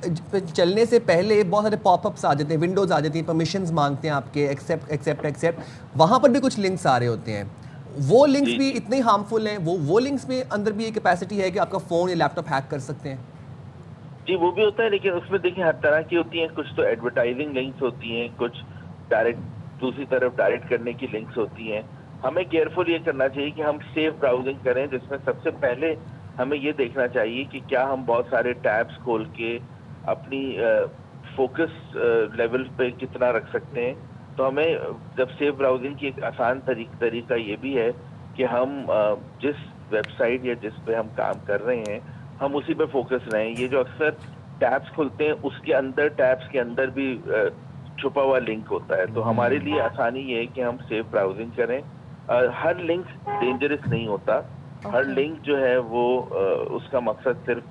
چلنے سے پہلے بہت سارے پاپ اپس آ جاتے ہیں، ونڈوز آ جاتی ہیں، پرمیشنز مانگتے ہیں آپ کے، ایکسیپٹ، وہاں پر بھی کچھ لنکس آ رہے ہوتے ہیں۔ وہ لنکس بھی اتنے ہارمفل ہیں، وہ لنکس میں اندر بھی ایک کیپیسٹی ہے کہ آپ کا فون یا لیپ ٹاپ ہیک کر سکتے ہیں؟ جی وہ بھی ہوتا ہے، لیکن اس میں دیکھیں ہر طرح کی ہوتی ہیں، کچھ تو ایڈورٹائزنگ لنکس ہوتی ہیں، کچھ ڈائریکٹ دوسری طرف ڈائریکٹ کرنے کی لنکس ہوتی ہیں۔ ہمیں کیئرفل یہ کرنا چاہیے کہ ہم سیف براؤزنگ کریں، جس میں سب سے پہلے ہمیں یہ دیکھنا چاہیے کہ کیا ہم بہت سارے ٹیبس کھول کے اپنی فوکس لیول پہ کتنا رکھ سکتے ہیں۔ تو ہمیں جب سیف براؤزنگ کی ایک آسان طریقہ یہ بھی ہے کہ ہم جس ویب سائٹ یا جس پہ ہم کام کر رہے ہیں ہم اسی پہ فوکس رہیں۔ یہ جو اکثر ٹیبس کھلتے ہیں اس کے اندر ٹیبس کے اندر بھی چھپا ہوا لنک ہوتا ہے، تو ہمارے لیے آسانی یہ ہے کہ ہم سیف براؤزنگ کریں۔ ہر لنک ڈینجرس نہیں ہوتا، ہر لنک جو ہے وہ اس کا مقصد صرف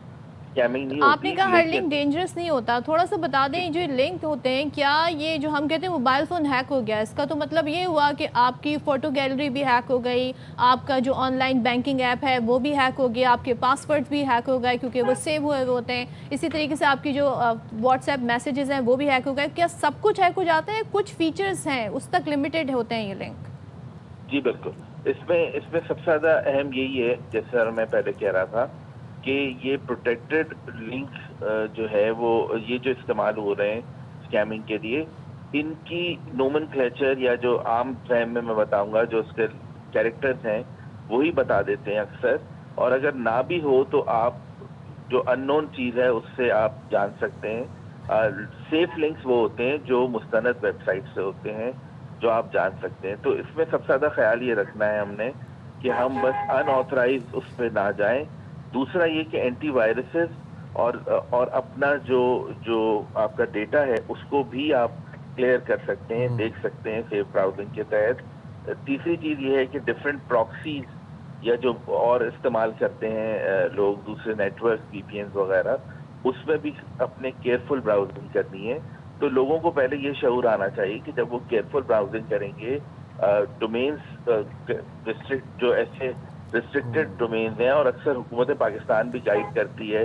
اسکیمنگ نہیں ہوتی۔ آپ نے کہا ہر لنک ڈینجرس نہیں ہوتا، تھوڑا سا بتا دیں جو لنک ہوتے ہیں، کیا یہ جو ہم کہتے ہیں موبائل فون ہیک ہو گیا، اس کا تو مطلب یہ ہوا کہ آپ کی فوٹو گیلری بھی ہیک ہو گئی، آپ کا جو آن لائن بینکنگ ایپ ہے وہ بھی ہیک ہو گیا، آپ کے پاسورڈ بھی ہیک ہو گئے کیونکہ وہ سیو ہوئے ہوتے ہیں، اسی طریقے سے آپ کی جو واٹس ایپ میسیجز ہیں وہ بھی ہیک ہو گئے، کیا سب کچھ ہیک ہو جاتا ہے؟ کچھ فیچرز ہیں اس تک لمیٹڈ ہوتے ہیں یہ لنک؟ جی بالکل، اس میں سب سے زیادہ اہم یہی ہے، جیسے میں پہلے کہہ رہا تھا کہ یہ پروٹیکٹڈ لنک جو ہے وہ یہ جو استعمال ہو رہے ہیں اسکیمنگ کے لیے، ان کی نومن کلیچر یا جو عام فہم میں بتاؤں گا جو اس کے کیریکٹرز ہیں وہی بتا دیتے ہیں اکثر، اور اگر نہ بھی ہو تو آپ جو ان نون چیز ہے اس سے آپ جان سکتے ہیں۔ سیف لنکس وہ ہوتے ہیں جو مستند ویب سائٹ سے ہوتے ہیں جو آپ جان سکتے ہیں۔ تو اس میں سب سے زیادہ خیال یہ رکھنا ہے ہم نے کہ ہم بس ان آتھرائز اس پہ نہ جائیں۔ دوسرا یہ کہ اینٹی وائرسز اور اپنا جو آپ کا ڈیٹا ہے اس کو بھی آپ کلیئر کر سکتے ہیں، دیکھ سکتے ہیں سیف براؤزنگ کے تحت۔ تیسری چیز یہ ہے کہ ڈفرینٹ پراکسیز یا جو اور استعمال کرتے ہیں لوگ دوسرے نیٹ ورک VPNs وغیرہ، اس میں بھی اپنے کیئرفل براؤزنگ کرنی ہے۔ تو لوگوں کو پہلے یہ شعور آنا چاہیے کہ جب وہ کیئرفل براؤزنگ کریں گے، ڈومینز جو ایسے ریسٹرکٹڈ ڈومینز ہیں، اور اکثر حکومت پاکستان بھی گائیڈ کرتی ہے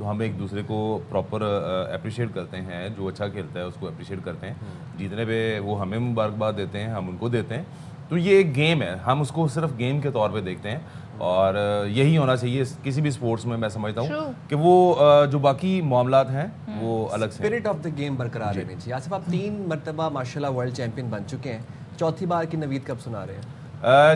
تو ہم ایک دوسرے کو پراپر اپریشیٹ کرتے ہیں. جو اچھا کھیلتا ہے اس کو اپریشیٹ کرتے ہیں, جیتنے پہ وہ ہمیں مبارکباد دیتے ہیں, ہم ان کو دیتے ہیں. تو یہ ایک گیم ہے, ہم اس کو صرف گیم کے طور پہ دیکھتے ہیں, اور یہی ہونا چاہیے کسی بھی اسپورٹس میں. میں سمجھتا ہوں کہ وہ جو باقی معاملات ہیں وہ الگ سے. اسپرٹ آف دا گیم برقرار رہنی چاہیے. آصف آپ 3 مرتبہ ماشاءاللہ ورلڈ چیمپئن بن چکے ہیں, چوتھی بار کی نوید کب سنا رہے ہیں؟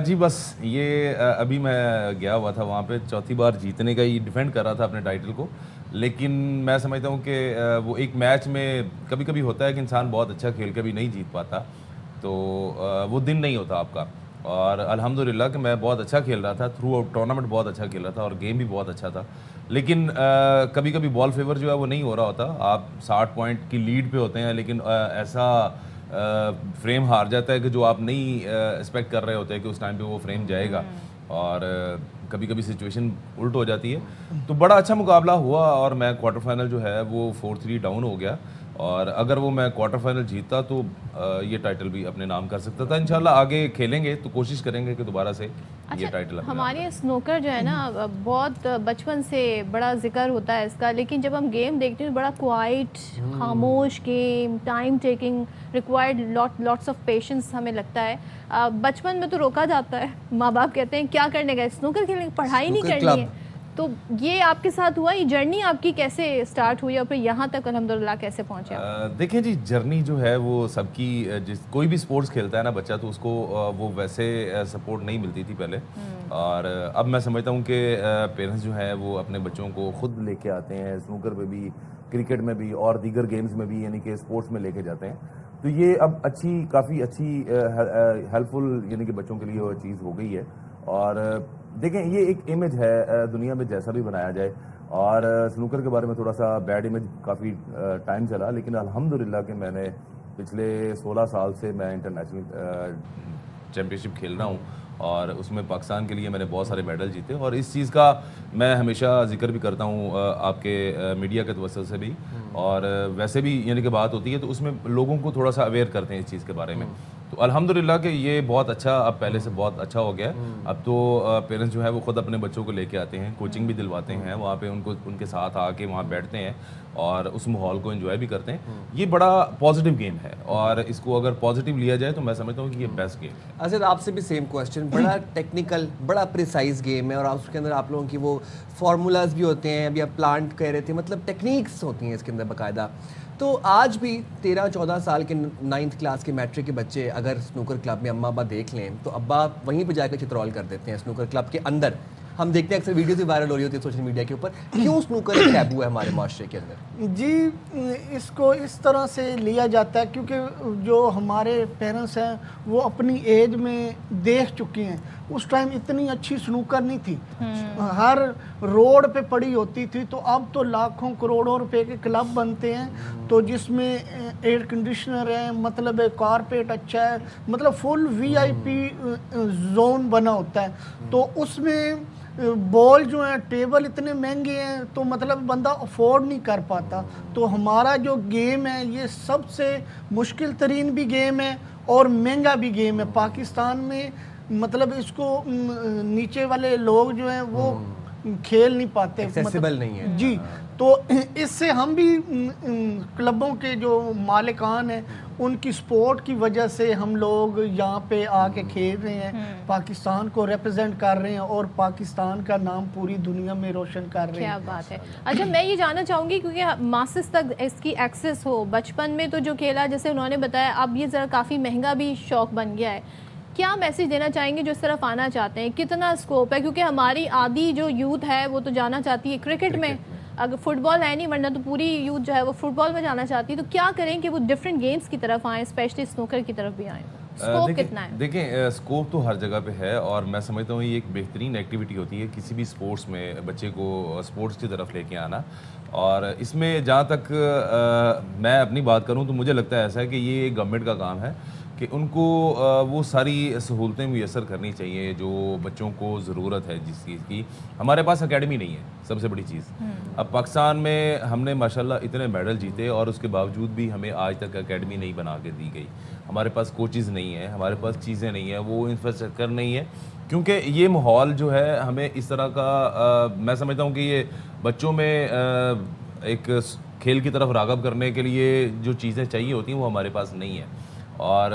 جی بس یہ ابھی میں گیا ہوا تھا وہاں پہ, چوتھی بار جیتنے کا ہی ڈیفینڈ کر رہا تھا اپنے ٹائٹل کو. لیکن میں سمجھتا ہوں کہ وہ ایک میچ میں کبھی کبھی ہوتا ہے کہ انسان بہت اچھا کھیل کے بھی نہیں جیت پاتا, تو وہ دن نہیں ہوتا آپ کا. اور الحمدللہ کہ میں بہت اچھا کھیل رہا تھا, تھرو آؤٹ ٹورنامنٹ بہت اچھا کھیل رہا تھا, اور گیم بھی بہت اچھا تھا. لیکن کبھی کبھی بال فیور جو ہے وہ نہیں ہو رہا ہوتا. آپ 60 پوائنٹ کی لیڈ پہ ہوتے ہیں, لیکن ایسا فریم ہار جاتا ہے کہ جو آپ نہیں ایکسپیکٹ کر رہے ہوتے کہ اس ٹائم پہ وہ فریم جائے گا, اور کبھی کبھی سچویشن الٹ ہو جاتی ہے. تو بڑا اچھا مقابلہ ہوا, اور میں کوارٹر فائنل جو ہے وہ 4-3 ڈاؤن ہو گیا, اور اگر وہ میں کوارٹر فائنل جیتا تو یہ ٹائٹل بھی اپنے نام کر سکتا تھا. انشاءاللہ آگے کھیلیں گے تو کوشش کریں گے کہ دوبارہ سے یہ ٹائٹل. ہمارے سنوکر جو ہے نا بہت بچپن سے بڑا ذکر ہوتا ہے اس کا, لیکن جب ہم گیم دیکھتے ہیں بڑا کوائٹ خاموش game, time taking, required lots of patience ہمیں لگتا ہے. بچپن میں تو روکا جاتا ہے, ماں باپ کہتے ہیں کیا کرنے گئے, سنوکر کھیلنے, پڑھائی نہیں کرنی ہے. تو یہ آپ کے ساتھ ہوا, یہ جرنی آپ کی کیسے سٹارٹ ہوئی اور پھر یہاں تک الحمدللہ کیسے پہنچے؟ دیکھیں جی, جرنی جو ہے وہ سب کی, کوئی بھی سپورٹس کھیلتا ہے نا بچہ, تو اس کو وہ ویسے سپورٹ نہیں ملتی تھی پہلے. اور اب میں سمجھتا ہوں کہ پیرنٹس جو ہیں وہ اپنے بچوں کو خود لے کے آتے ہیں, سنوکر میں بھی, کرکٹ میں بھی, اور دیگر گیمز میں بھی, یعنی کہ اسپورٹس میں لے کے جاتے ہیں. تو یہ اب کافی اچھی ہیلپ فل یعنی کہ بچوں کے لیے وہ چیز ہو گئی ہے. اور دیکھیں یہ ایک امیج ہے دنیا میں جیسا بھی بنایا جائے, اور سنوکر کے بارے میں تھوڑا سا بیڈ امیج کافی ٹائم چلا, لیکن الحمدللہ کہ میں نے پچھلے 16 سال سے میں انٹرنیشنل چیمپئن شپ کھیل رہا ہوں, اور اس میں پاکستان کے لیے میں نے بہت سارے میڈل جیتے. اور اس چیز کا میں ہمیشہ ذکر بھی کرتا ہوں آپ کے میڈیا کے توسط سے بھی, اور ویسے بھی یعنی کہ بات ہوتی ہے تو اس میں لوگوں کو تھوڑا سا اویئر کرتے ہیں اس چیز کے بارے میں. تو الحمدللہ کہ یہ بہت اچھا, اب پہلے سے بہت اچھا ہو گیا ہے. اب تو پیرنٹس جو ہے وہ خود اپنے بچوں کو لے کے آتے ہیں, کوچنگ بھی دلواتے ہیں, وہاں پہ ان کے ساتھ آ کے وہاں بیٹھتے ہیں اور اس ماحول کو انجوائے بھی کرتے ہیں. یہ بڑا پازیٹیو گیم ہے, اور اس کو اگر پازیٹیو لیا جائے تو میں سمجھتا ہوں کہ یہ بیسٹ گیم ہے. اسد آپ سے بھی سیم کویسچن, بڑا ٹیکنیکل, بڑا پریسائز گیم ہے, اور اس کے اندر آپ لوگوں کی وہ فارمولاز بھی ہوتے ہیں, ابھی آپ پلانٹ کہہ رہے تھے, مطلب ٹیکنیکس ہوتی ہیں اس کے اندر باقاعدہ. تو آج بھی 13-14 سال کے 9th کلاس کے میٹرک کے بچے اگر سنوکر کلب میں اماں ابا دیکھ لیں تو ابا وہیں پہ جا کے چترول کر دیتے ہیں سنوکر کلب کے اندر. ہم دیکھتے ہیں اکثر ویڈیوز بھی وائرل ہو رہی ہوتی ہے سوشل میڈیا کے اوپر. کیوں سنوکر ایک ٹیبو ہے ہمارے معاشرے کے اندر؟ جی اس کو اس طرح سے لیا جاتا ہے کیونکہ جو ہمارے پیرنٹس ہیں وہ اپنی ایج میں دیکھ چکے ہیں. اس ٹائم اتنی اچھی سنوکر نہیں تھی, ہر روڈ پہ پڑی ہوتی تھی. تو اب تو لاکھوں کروڑوں روپے کے کلب بنتے ہیں, تو جس میں ایئر کنڈیشنر ہے, مطلب کارپیٹ اچھا ہے, مطلب فل VIP زون بنا ہوتا ہے. تو اس میں بال جو ہیں ٹیبل اتنے مہنگے ہیں تو مطلب بندہ افورڈ نہیں کر پاتا. تو ہمارا جو گیم ہے یہ سب سے مشکل ترین بھی گیم ہے اور مہنگا بھی گیم ہے. پاکستان میں مطلب اس کو نیچے والے لوگ جو ہیں وہ کھیل نہیں پاتے, ایکسیسیبل نہیں ہے. جی تو اس سے ہم بھی کلبوں کے جو مالکان ہیں ان کی سپورٹ کی وجہ سے ہم لوگ یہاں پہ آ کے کھیل رہے ہیں, پاکستان کو ریپرزینٹ کر رہے ہیں اور پاکستان کا نام پوری دنیا میں روشن کر رہے ہیں. کیا بات ہے. اچھا میں یہ جاننا چاہوں گی کیونکہ ماسز تک اس کی ایکسیس ہو, بچپن میں تو جو کھیلا جیسے انہوں نے بتایا, اب یہ ذرا کافی مہنگا بھی شوق بن گیا ہے. کیا میسیج دینا چاہیں گے جو اس طرف آنا چاہتے ہیں؟ کتنا اسکوپ ہے؟ کیونکہ ہماری آدھی جو یوتھ ہے وہ تو جانا چاہتی ہے کرکٹ میں, اگر فٹ بال ہے نہیں, ورنہ تو پوری یوتھ جو ہے وہ فٹ بال میں جانا چاہتی ہے. تو کیا کریں کہ وہ ڈفرینٹ گیمز کی طرف آئیں, اسپیشلی سنوکر کی طرف بھی آئیں؟ اسکوپ کتنا ہے؟ دیکھیں اسکوپ تو ہر جگہ پہ ہے, اور میں سمجھتا ہوں یہ ایک بہترین ایکٹیویٹی ہوتی ہے کسی بھی اسپورٹس میں بچے کو اسپورٹس کی طرف لے کے آنا. اور اس میں جہاں تک میں اپنی بات کروں تو مجھے لگتا ہے ایسا ہے کہ یہ گورنمنٹ کا کام ہے کہ ان کو وہ ساری سہولتیں میسر کرنی چاہیے جو بچوں کو ضرورت ہے جس چیز کی. ہمارے پاس اکیڈمی نہیں ہے, سب سے بڑی چیز. اب پاکستان میں ہم نے ماشاءاللہ اتنے میڈل جیتے, اور اس کے باوجود بھی ہمیں آج تک اکیڈمی نہیں بنا کے دی گئی. ہمارے پاس کوچز نہیں ہیں, ہمارے پاس چیزیں نہیں ہیں, وہ انفراسٹرکچر نہیں ہے. کیونکہ یہ ماحول جو ہے ہمیں اس طرح کا میں سمجھتا ہوں کہ یہ بچوں میں ایک کھیل کی طرف راغب کرنے کے لیے جو چیزیں چاہیے ہوتی ہیں وہ ہمارے پاس نہیں ہیں, اور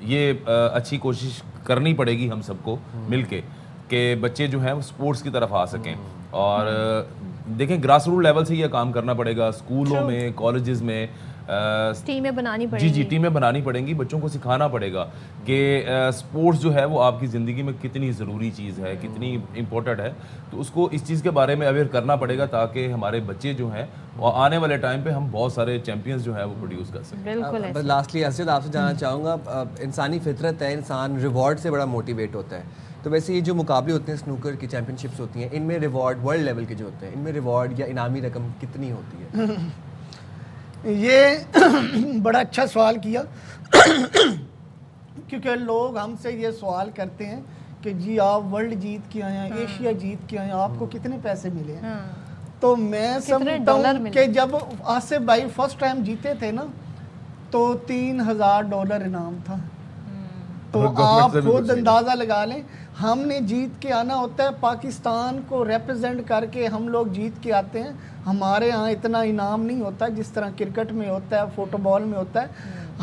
یہ اچھی کوشش کرنی پڑے گی ہم سب کو مل کے کہ بچے جو ہیں وہ اسپورٹس کی طرف آ سکیں. اور دیکھیں گراس روٹ لیول سے یہ کام کرنا پڑے گا, اسکولوں میں, کالجز میں ٹیمیں بنانی پڑیں گی. جی ٹیمیں بنانی پڑیں گی, بچوں کو سکھانا پڑے گا کہ اسپورٹس جو ہے وہ آپ کی زندگی میں کتنی ضروری چیز ہے, کتنی امپورٹنٹ ہے. تو اس کو اس چیز کے بارے میں اویئر کرنا پڑے گا تاکہ ہمارے بچے جو ہیں اور آنے والے ٹائم پہ ہم بہت سارے چیمپئنز جو ہیں وہ پروڈیوس کر سکیں. بالکل. بس لاسٹلی اسد آپ سے جاننا چاہوں گا, انسانی فطرت ہے, انسان ریوارڈ سے بڑا موٹیویٹ ہوتا ہے, تو ویسے یہ جو مقابلے ہوتے ہیں اسنوکر کی چیمپئن شپس ہوتی ہیں, ان میں ریوارڈ ورلڈ لیول کے جو ہوتے ہیں, ان میں ریوارڈ یا انعامی رقم کتنی ہوتی ہے؟ یہ بڑا اچھا سوال کیا کیونکہ لوگ ہم سے یہ سوال کرتے ہیں کہ جی آپ ورلڈ جیت کے آئے ہیں, ایشیا جیت کے آئے ہیں, آپ کو کتنے پیسے ملے ہیں؟ تو میں سمجھتا ہوں کہ جب آصف بھائی فرسٹ ٹائم جیتے تھے نا تو $3000 انعام تھا. تو آپ خود اندازہ لگا لیں, ہم نے جیت کے آنا ہوتا ہے, پاکستان کو ریپرزینٹ کر کے ہم لوگ جیت کے آتے ہیں. ہمارے ہاں اتنا انعام نہیں ہوتا جس طرح کرکٹ میں ہوتا ہے, فٹ بال میں ہوتا ہے.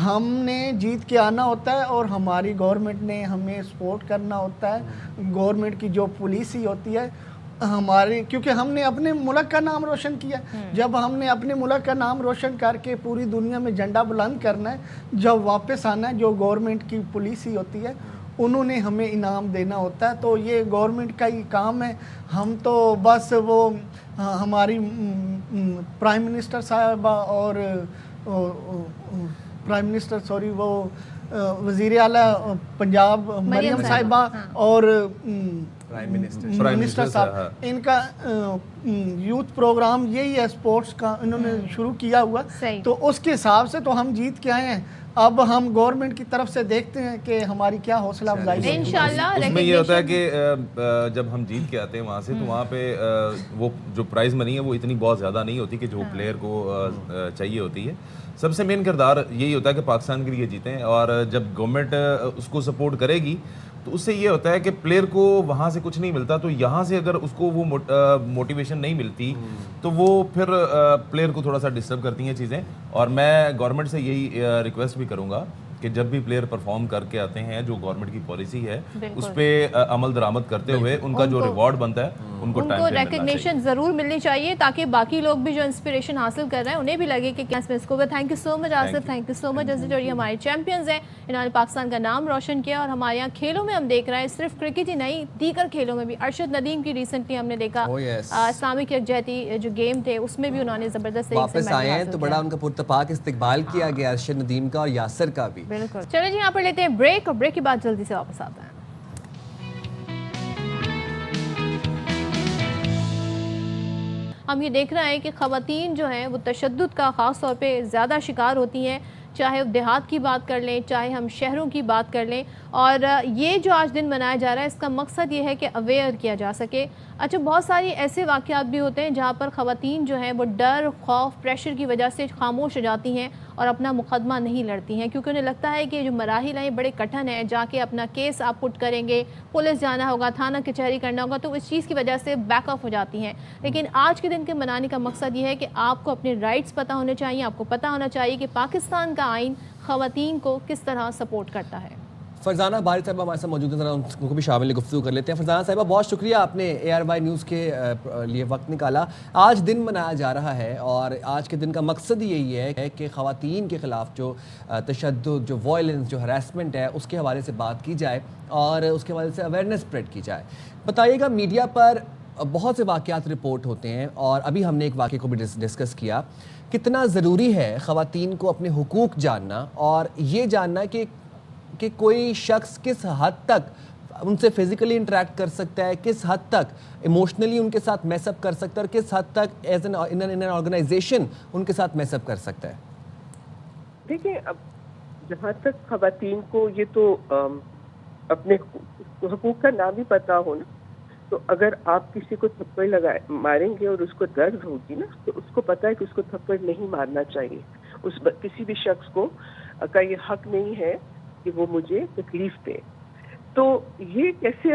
ہم نے جیت کے آنا ہوتا ہے اور ہماری گورنمنٹ نے ہمیں سپورٹ کرنا ہوتا ہے. گورنمنٹ کی جو پالیسی ہوتی ہے ہمارے, کیونکہ ہم نے اپنے ملک کا نام روشن کیا. جب ہم نے اپنے ملک کا نام روشن کر کے پوری دنیا میں جھنڈا بلند کرنا ہے, جب واپس آنا ہے, جو گورنمنٹ کی پالیسی ہوتی ہے انہوں نے ہمیں انعام دینا ہوتا ہے. تو یہ گورنمنٹ کا ہی کام ہے. ہم تو بس وہ ہماری پرائم منسٹر صاحبہ اور وہ وزیر اعلیٰ پنجاب مریم صاحبہ اور منسٹر صاحب, ان کا یوتھ پروگرام یہی ہے اسپورٹس کا, انہوں نے شروع کیا ہوا. تو اس کے حساب سے تو ہم جیت کے آئے ہیں. اب ہم گورنمنٹ کی طرف سے دیکھتے ہیں کہ ہماری کیا حوصلہ افزائی ہے. انشاءاللہ اس میں یہ ہوتا ہے کہ جب ہم جیت کے آتے ہیں وہاں سے, تو وہاں پہ وہ جو پرائز منی ہے وہ اتنی بہت زیادہ نہیں ہوتی کہ جو پلیئر کو چاہیے ہوتی ہے. سب سے مین کردار یہی ہوتا ہے کہ پاکستان کے لیے جیتیں, اور جب گورنمنٹ اس کو سپورٹ کرے گی تو اس سے یہ ہوتا ہے کہ پلیئر کو وہاں سے کچھ نہیں ملتا, تو یہاں سے اگر اس کو وہ موٹیویشن نہیں ملتی تو وہ پھر پلیئر کو تھوڑا سا ڈسٹرب کرتی ہیں چیزیں. اور میں گورنمنٹ سے یہی ریکویسٹ بھی کروں گا کہ جب بھی پلیئر پرفارم کر کے آتے ہیں, جو گورنمنٹ کی پالیسی ہے اس پہ عمل درآمد کرتے ہوئے ان کا جو ریوارڈ بنتا ہے ان کو ریکگنیشن ضرور ملنی چاہیے, تاکہ باقی لوگ بھی جو انسپریشن حاصل کر رہے ہیں انہیں بھی لگے کہ کیا اس کو. Thank you so much Asif, thank you so much. اور یہ ہمارے چیمپئنز ہیں, انہوں نے پاکستان کا نام روشن کیا, اور ہمارے یہاں کھیلوں میں ہم دیکھ رہے ہیں صرف کرکٹ ہی نہیں, دیگر کھیلوں میں بھی. ارشد ندیم کی ریسنٹلی ہم نے دیکھا اسلامک یکجہتی جو گیم تھے اس میں بھی انہوں نے زبردست واپس آئے ہیں, تو بڑا ان کا پرتپاک استقبال کیا گیا ارشد ندیم کا اور یاسر کا بھی. بالکل. چلیں جی یہاں پر لیتے ہیں بریک, اور بریک کے بعد جلدی سے واپس آتے ہیں. ہم یہ دیکھ رہے ہیں کہ خواتین جو ہیں وہ تشدد کا خاص طور پہ زیادہ شکار ہوتی ہیں, چاہے دیہات کی بات کر لیں, چاہے ہم شہروں کی بات کر لیں. اور یہ جو آج دن منایا جا رہا ہے اس کا مقصد یہ ہے کہ اویئر کیا جا سکے. اچھا, بہت ساری ایسے واقعات بھی ہوتے ہیں جہاں پر خواتین جو ہیں وہ ڈر, خوف, پریشر کی وجہ سے خاموش ہو جاتی ہیں اور اپنا مقدمہ نہیں لڑتی ہیں, کیونکہ انہیں لگتا ہے کہ جو مراحل ہیں بڑے کٹھن ہیں, جا کے اپنا کیس آپ پٹ کریں گے, پولیس جانا ہوگا, تھانہ کچہری کرنا ہوگا, تو اس چیز کی وجہ سے بیک آف ہو جاتی ہیں. لیکن آج کے دن کے منانے کا مقصد یہ ہے کہ آپ کو اپنے رائٹس پتہ ہونے چاہیے, آپ کو پتہ ہونا چاہیے کہ پاکستان کا آئین خواتین کو کس طرح سپورٹ کرتا ہے. فرزانہ باری صاحبہ ہمارے ساتھ موجود ہیں, ذرا ان کو بھی شامل گفتگو کر لیتے ہیں. فرزانہ صاحبہ بہت شکریہ, آپ نے ARY نیوز کے لیے وقت نکالا. آج دن منایا جا رہا ہے اور آج کے دن کا مقصد یہی ہے کہ خواتین کے خلاف جو تشدد, جو وائلنس, جو ہراسمنٹ ہے اس کے حوالے سے بات کی جائے اور اس کے حوالے سے اویئرنیس اسپریڈ کی جائے. بتائیے گا, میڈیا پر بہت سے واقعات رپورٹ ہوتے ہیں اور ابھی ہم نے ایک واقعے کو بھی ڈسکس کیا, کتنا ضروری ہے خواتین کو اپنے حقوق جاننا اور یہ جاننا کہ کوئی شخص کس حد تک ان سے فزیکلی انٹریکٹ کر سکتا ہے, کس حد تک ایموشنلی ان کے ساتھ میس اپ کر سکتا ہے, اور کس حد تک ایز این آرگنائزیشن ان کے ساتھ میس اپ کر سکتا ہے. دیکھیں, اب جہاں تک خواتین کو یہ تو اپنے حقوق کا نام بھی پتہ ہونا, تو اگر آپ کسی کو تھپڑ ماریں گے اور اس کو درد ہوگی نا, تو اس کو پتہ ہے کہ اس کو تھپڑ نہیں مارنا چاہیے. کسی بھی شخص کو کا یہ حق نہیں ہے کہ وہ مجھے تکلیف دے. تو یہ کیسے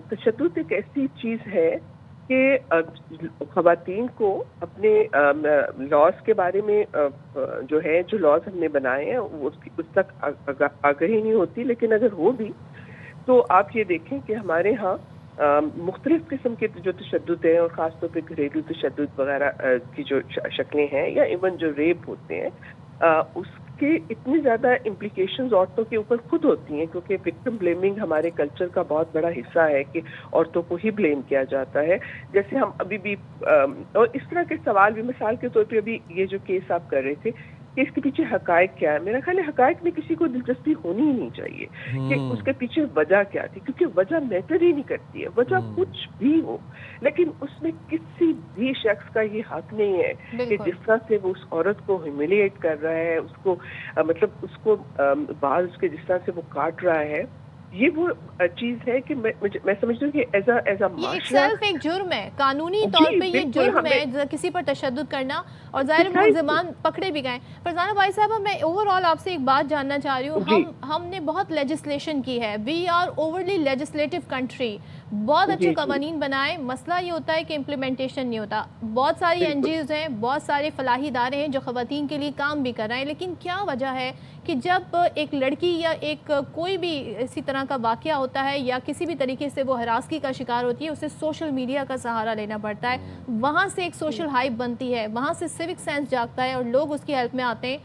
تشدد ایک ایسی چیز ہے کہ خواتین کو اپنے لاز کے بارے میں جو لاز ہم نے بنائے ہیں اس تک آگاہی نہیں ہوتی، لیکن اگر ہو بھی تو آپ یہ دیکھیں کہ ہمارے ہاں مختلف قسم کے جو تشدد ہیں، اور خاص طور پہ گھریلو تشدد وغیرہ کی جو شکلیں ہیں، یا ایون جو ریپ ہوتے ہیں، اس کے اتنی زیادہ امپلیکیشنز عورتوں کے اوپر خود ہوتی ہیں، کیونکہ وکٹم بلیمنگ ہمارے کلچر کا بہت بڑا حصہ ہے کہ عورتوں کو ہی بلیم کیا جاتا ہے. جیسے ہم ابھی بھی اور اس طرح کے سوال بھی، مثال کے طور پہ ابھی یہ جو کیس آپ کر رہے تھے کہ اس کے پیچھے حقائق کیا ہے، میرا خیال ہے حقائق میں کسی کو دلچسپی ہونی ہی نہیں چاہیے کہ اس کے پیچھے وجہ کیا تھی، کیونکہ وجہ میٹر ہی نہیں کرتی ہے، وجہ کچھ بھی ہو، لیکن اس میں کسی بھی شخص کا یہ حق نہیں ہے کہ جس طرح سے وہ اس عورت کو ہیوملیٹ کر رہا ہے، اس کو مطلب اس کو بعض اس کے جس طرح سے وہ کاٹ رہا ہے، یہ وہ چیز ہے کہ میں سمجھتی ہوں کہ ایز اے معاشرہ ایک جرم ہے، قانونی طور پہ یہ جرم ہے کسی پر تشدد کرنا، اور ظاہر ملزمان پکڑے بھی گئے. فرزانہ بھائی صاحبہ، میں اوور آل آپ سے ایک بات جاننا چاہ رہی ہوں. ہم نے بہت لیجسلیشن کی ہے، we are overly legislative country, بہت اچھے قوانین بنائے، مسئلہ یہ ہوتا ہے کہ امپلیمنٹیشن نہیں ہوتا. بہت ساری این جی اوز ہیں، بہت سارے فلاحی ادارے ہیں جو خواتین کے لیے کام بھی کر رہے ہیں، لیکن کیا وجہ ہے کہ جب ایک لڑکی یا ایک کوئی بھی اسی طرح کا واقعہ ہوتا ہے یا کسی بھی طریقے سے وہ ہراسگی کا شکار ہوتی ہے، اسے سوشل میڈیا کا سہارا لینا پڑتا ہے، وہاں سے ایک سوشل ہائپ بنتی ہے، وہاں سے سیوک سینس جاگتا ہے اور لوگ اس کی ہیلپ میں آتے ہیں.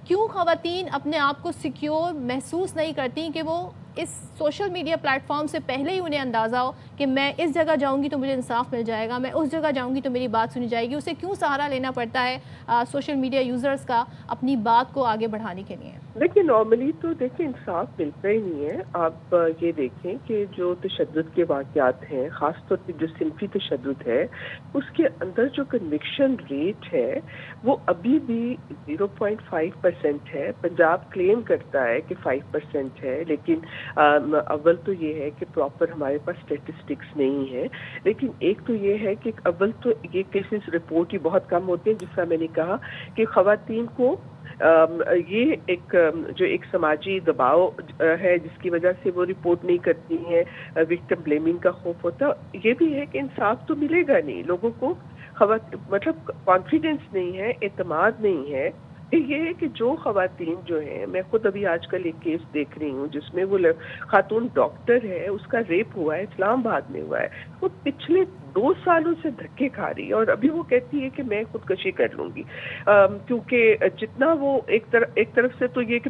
کیوں خواتین اپنے آپ کو سیکیور محسوس نہیں کرتی کہ وہ اس سوشل میڈیا پلیٹ فارم سے پہلے ہی انہیں اندازہ ہو کہ میں اس جگہ جاؤں گی تو مجھے انصاف مل جائے گا، میں اس جگہ جاؤں گی تو میری بات سنی جائے گی؟ اسے کیوں سہارا لینا پڑتا ہے سوشل میڈیا یوزرز کا اپنی بات کو آگے بڑھانے کے لیے؟ دیکھیں نارملی تو انصاف ملتا ہی نہیں ہے. آپ یہ دیکھیں کہ جو تشدد کے واقعات ہیں، خاص طور پہ جو صنفی تشدد ہے، اس کے اندر جو کنوکشن ریٹ ہے وہ ابھی بھی 0.5% ہے. پنجاب کلیم کرتا ہے کہ 5% ہے، لیکن اول تو یہ ہے کہ پراپر ہمارے پاس اسٹیٹسٹکس نہیں ہے. لیکن ایک تو یہ ہے کہ اول تو یہ کیسز رپورٹ ہی بہت کم ہوتے ہیں، جس طرح میں نے کہا کہ خواتین کو یہ ایک سماجی دباؤ ہے جس کی وجہ سے وہ رپورٹ نہیں کرتی ہیں، وکٹم بلیمنگ کا خوف ہوتا. یہ بھی ہے کہ انصاف تو ملے گا نہیں، لوگوں کو مطلب کانفیڈنس نہیں ہے، اعتماد نہیں ہے. یہ ہے کہ جو خواتین جو ہیں، میں خود ابھی آج کل ایک کیس دیکھ رہی ہوں جس میں وہ خاتون ڈاکٹر ہے، اس کا ریپ ہوا ہے، اسلام آباد میں ہوا ہے. وہ پچھلے 2 سالوں سے دھکے کھا رہی ہے اور ابھی وہ کہتی ہے کہ میں خودکشی کر لوں گی، کیونکہ جتنا وہ ایک طرف سے تو یہ کہ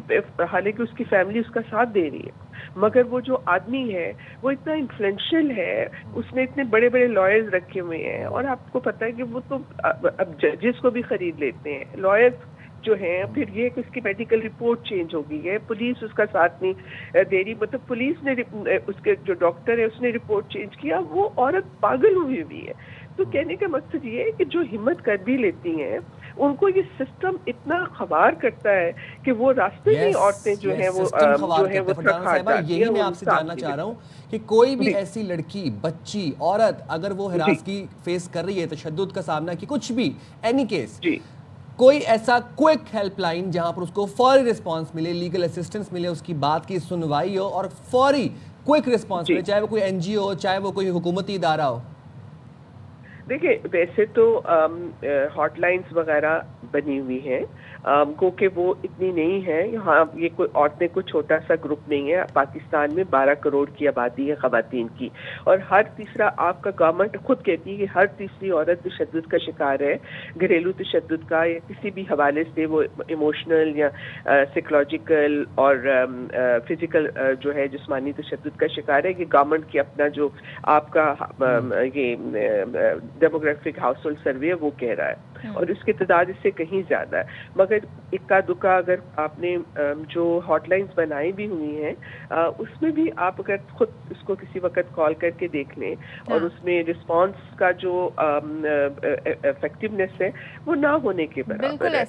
حالانکہ اس کی فیملی اس کا ساتھ دے رہی ہے، مگر وہ جو آدمی ہے وہ اتنا انفلوئنشل ہے، اس نے اتنے بڑے بڑے لائرز رکھے ہوئے ہیں، اور آپ کو پتہ ہے کہ وہ تو اب ججز کو بھی خرید لیتے ہیں، لائرز جو ہیں. پھر یہ کہ اس کی میڈیکل رپورٹ چینج ہو گئی ہے، پولیس اس کا ساتھ نہیں دے رہی، مطلب پولیس نے اس کے جو ڈاکٹر ہے اس نے رپورٹ چینج کیا، وہ عورت پاگل ہوئی ہے. تو کہنے کا مقصد یہ ہے کہ جو ہمت کر بھی لیتی ہیں ان کو یہ سسٹم اتنا خوار کرتا ہے کہ وہ راستے میں عورتیں جو ہیں وہ یہی میں آپ سے جاننا چاہ رہا ہوں کہ کوئی بھی ایسی لڑکی، بچی، عورت اگر وہ ہراسگی فیس کر رہی ہے، تشدد کا سامنا کی، کچھ بھی اینی کیس، کوئی ایسا کوئک ہیلپ لائن جہاں پر اس کو فوری رسپانس ملے، لیگل اسسٹنس ملے، اس کی بات کی سنوائی ہو اور فوری کوئک رسپانس ملے، چاہے وہ کوئی این جی او ہو، چاہے وہ کوئی حکومتی ادارہ ہو؟ دیکھیں ویسے تو ہاٹ لائنز وغیرہ بنی ہوئی ہیں، کیونکہ وہ اتنی نہیں ہے یہاں، یہ کوئی عورتیں کوئی چھوٹا سا گروپ نہیں ہے. پاکستان میں 12 کروڑ کی آبادی ہے خواتین کی، اور ہر تیسرا آپ کا گورنمنٹ خود کہتی ہے کہ ہر تیسری عورت تشدد کا شکار ہے، گھریلو تشدد کا یا کسی بھی حوالے سے، وہ ایموشنل یا سائیکولوجیکل اور فزیکل جو ہے جسمانی تشدد کا شکار ہے. یہ گورنمنٹ کی اپنا جو آپ کا یہ ڈیموگرافک ہاؤس ہولڈ سروے وہ کہہ رہا ہے، اور اس کی تعداد اس سے کہیں زیادہ ہے. مگر اکا دکا اگر آپ نے جو ہاٹ لائنز بنائی بھی ہوئی ہیں، اس میں بھی آپ اگر خود اس کو کسی وقت کال کر کے دیکھ لیں اور اس میں رسپانس کا جو افیکٹونیس ہے وہ نہ ہونے کے برابر ہے.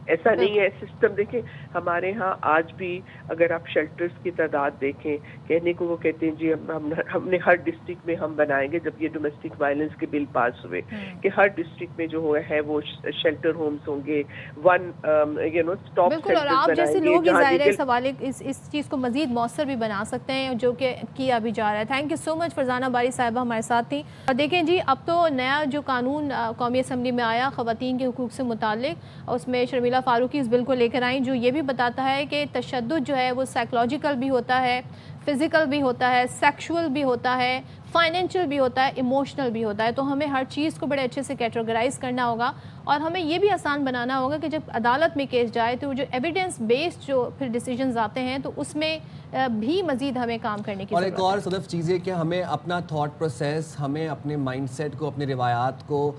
ایسا نہیں ہے سسٹم. دیکھیں ہمارے ہاں آج بھی اگر آپ شیلٹرز کی تعداد دیکھیں, کہنے کو وہ کہتے ہیں جی ہم نے ہر ڈسٹرکٹ میں ہم بنائیں گے, جب یہ ڈومیسٹک وائلنس کے بل پاس ہوئے کہ ہر ڈسٹرکٹ میں جو ہے وہ شیلٹر ہومز ہوں گے, ون اسٹاپ بالکل. اور آپ جیسے لوگ ظاہر ہے اس حوالے اس چیز کو مزید مؤثر بھی بنا سکتے ہیں, جو کہ کیا بھی جا رہا ہے. تھینک یو سو مچ. فرزانہ باری صاحبہ ہمارے ساتھ تھیں. اور دیکھیں جی, اب تو نیا جو قانون قومی اسمبلی میں آیا خواتین کے حقوق سے متعلق, اس میں شرمیلا فاروقی اس بل کو لے کر آئیں جو یہ بھی بتاتا ہے کہ تشدد جو ہے وہ سائیکولوجیکل بھی ہوتا ہے, فزیکل بھی ہوتا ہے, سیکشول بھی ہوتا ہے, فائنینشیل بھی ہوتا ہے, ایموشنل بھی ہوتا ہے. تو ہمیں ہر چیز کو بڑے اچھے سے کیٹیگرائز کرنا ہوگا, اور ہمیں یہ بھی آسان بنانا ہوگا کہ جب عدالت میں کیس جائے تو جو ایویڈنس بیسڈ جو پھر ڈیسیجنز آتے ہیں تو اس میں بھی مزید ہمیں کام کرنے کی ضرورت ہے. اور ایک اور صدف چیز ہے کہ ہمیں اپنا تھاٹ پروسیس, ہمیں اپنے مائنڈ سیٹ کو, اپنے روایات کو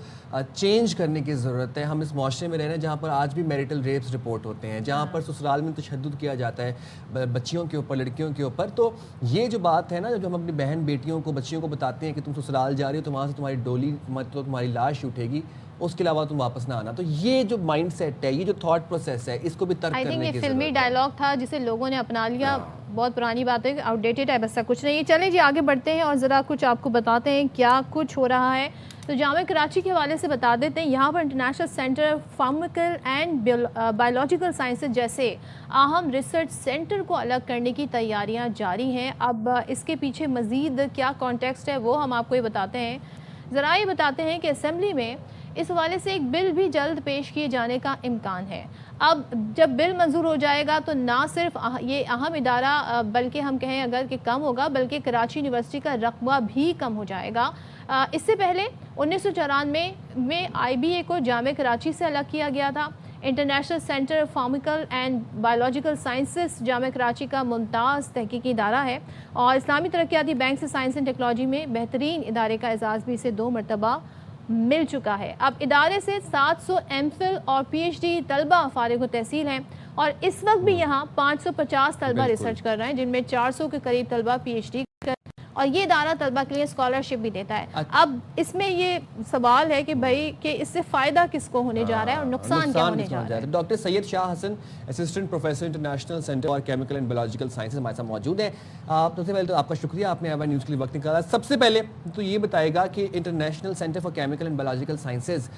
چینج کرنے کی ضرورت ہے. ہم اس معاشرے میں رہ رہے ہیں جہاں پر آج بھی میریٹل ریپس رپورٹ ہوتے ہیں, جہاں پر سسرال میں تشدد کیا جاتا ہے بچیوں کے اوپر, لڑکیوں کے اوپر. تو یہ جو بات ہے نا, جو ہم اپنی بہن بیٹیوں کو, بچیوں کو بتاتے ہیں کہ تم سسرال جا رہی ہو تو وہاں سے تمہاری ڈولی, تو تمہاری لاش اٹھے گی, اس کے علاوہ تم واپس نہ آنا. تو یہ جو مائنڈ سیٹ ہے, یہ جو تھاٹ پروسیس ہے, اس کو بھی ترک کرنے کی ضرورت ہے. یہ فلمی ڈائلاگ تھا جسے لوگوں نے اپنا لیا, بہت پرانی بات ہے, آؤٹ ڈیٹڈ ہے, بس کچھ نہیں. چلیں جی آگے بڑھتے ہیں اور ذرا کچھ آپ کو بتاتے ہیں کیا کچھ ہو رہا ہے. تو جامعہ کراچی کے حوالے سے بتا دیتے ہیں, یہاں پر international centre for chemical and biological sciences جیسے اہم ریسرچ سینٹر کو الگ کرنے کی تیاریاں جاری ہیں. اب اس کے پیچھے مزید کیا کانٹیکسٹ ہے وہ ہم آپ کو یہ بتاتے ہیں. ذرا یہ بتاتے ہیں کہ اسمبلی میں اس حوالے سے ایک بل بھی جلد پیش کیے جانے کا امکان ہے. اب جب بل منظور ہو جائے گا تو نہ صرف یہ اہم ادارہ بلکہ ہم کہیں اگر کہ کم ہوگا, بلکہ کراچی یونیورسٹی کا رقبہ بھی کم ہو جائے گا. اس سے پہلے 1994 میں آئی بی اے کو جامعہ کراچی سے الگ کیا گیا تھا. International centre for chemical and biological sciences Jamia Karachi کا ممتاز تحقیقی ادارہ ہے, اور اسلامی ترقیاتی بینک سے سائنس اینڈ ٹیکنالوجی میں بہترین ادارے کا اعزاز بھی اسے 2 مرتبہ مل چکا ہے. اب ادارے سے 700 ایم فل اور پی ایچ ڈی طلبہ فارغ التحصیل ہیں, اور اس وقت بھی یہاں 550 طلبہ ریسرچ کر رہے ہیں, جن میں 400 کے قریب طلبہ پی ایچ ڈی کر, اور یہ ادارہ طلبہ کے لیے اسکالرشپ بھی دیتا ہے. اب اس میں یہ سوال ہے کہ بھائی کہ اس سے فائدہ کس کو ہونے جا رہا ہے اور نقصان کیا ہونے جا رہا ہے. ڈاکٹر سید شاہ حسن, اسسٹنٹ پروفیسر انٹرنیشنل سینٹر اور کیمیکل اینڈ بایولوجیکل سائنسز ہمارے ساتھ موجود ہیں. سب سے پہلے تو آپ کا شکریہ, آپ نے ایوان نیوز کے لیے وقت نکالا. سب سے پہلے تو یہ بتائے گا کہ international centre for chemical and biological sciences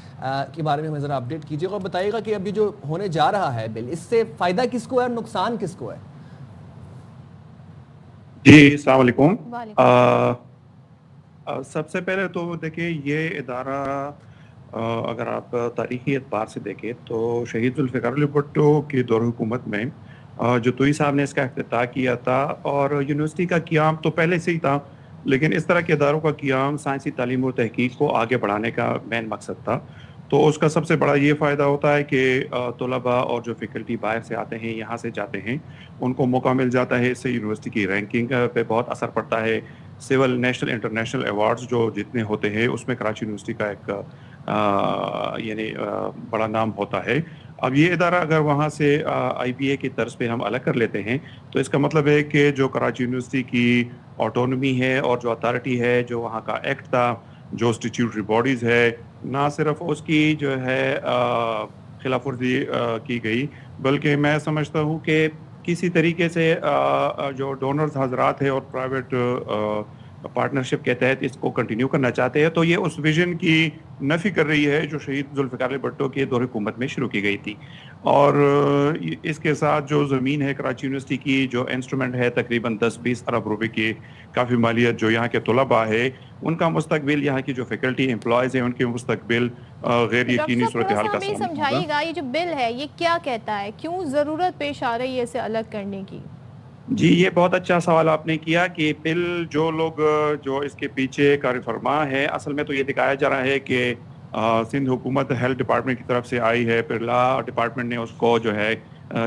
کے بارے میں ہمیں ذرا اپڈیٹ کیجیے گا, اور بتائیے گا کہ اب یہ جو ہونے جا رہا ہے بل, اس سے فائدہ کس کو ہے اور نقصان کس کو ہے. جی السلام علیکم. سب سے پہلے تو دیکھیں یہ ادارہ اگر آپ تاریخی اعتبار سے دیکھیں تو شہید ذوالفقار علی بھٹو کے دور حکومت میں جو توئی صاحب نے اس کا افتتاح کیا تھا, اور یونیورسٹی کا قیام تو پہلے سے ہی تھا, لیکن اس طرح کے اداروں کا قیام سائنسی تعلیم اور تحقیق کو آگے بڑھانے کا مین مقصد تھا. تو اس کا سب سے بڑا یہ فائدہ ہوتا ہے کہ طلباء اور جو فیکلٹی باہر سے آتے ہیں, یہاں سے جاتے ہیں, ان کو موقع مل جاتا ہے. اس سے یونیورسٹی کی رینکنگ پہ بہت اثر پڑتا ہے. سول نیشنل انٹرنیشنل ایوارڈز جو جتنے ہوتے ہیں اس میں کراچی یونیورسٹی کا ایک یعنی بڑا نام ہوتا ہے. اب یہ ادارہ اگر وہاں سے آئی بی اے کی طرز پہ ہم الگ کر لیتے ہیں تو اس کا مطلب ہے کہ جو کراچی یونیورسٹی کی آٹونومی ہے اور جو اتھارٹی ہے, جو وہاں کا ایکٹ تھا, جو اسٹیچیوٹری باڈیز ہے, نہ صرف اس کی جو ہے خلاف ورزی کی گئی, بلکہ میں سمجھتا ہوں کہ کسی طریقے سے جو ڈونرز حضرات ہیں اور پرائیویٹ پارٹنرشپ کے تحت اس کو کنٹینیو کرنا چاہتے ہیں, تو یہ اس ویژن کی نفی کر رہی ہے جو شہید ذوالفقار علی بھٹو کے دور حکومت میں شروع کی گئی تھی. اور اس کے ساتھ جو زمین ہے کراچی یونیورسٹی کی, جو انسٹرومنٹ ہے تقریباً 10-20 ارب روپے کی کافی مالیت, جو یہاں کے طلباء ہے ان کا مستقبل, یہاں کی جو فیکلٹی امپلائیز ہیں ان کے مستقبل غیر یقینی صورتحال کا سامنا. سمجھائیے گا یہ جو بل ہے یہ کیا کہتا ہے, کیوں ضرورت پیش آ رہی ہے اسے الگ کرنے کی؟ جی یہ بہت اچھا سوال آپ نے کیا کہ بل جو لوگ جو اس کے پیچھے کار فرما ہے, اصل میں تو یہ دکھایا جا رہا ہے کہ سندھ حکومت ہیلتھ ڈپارٹمنٹ کی طرف سے آئی ہے, پھر لا ڈپارٹمنٹ نے اس کو جو ہے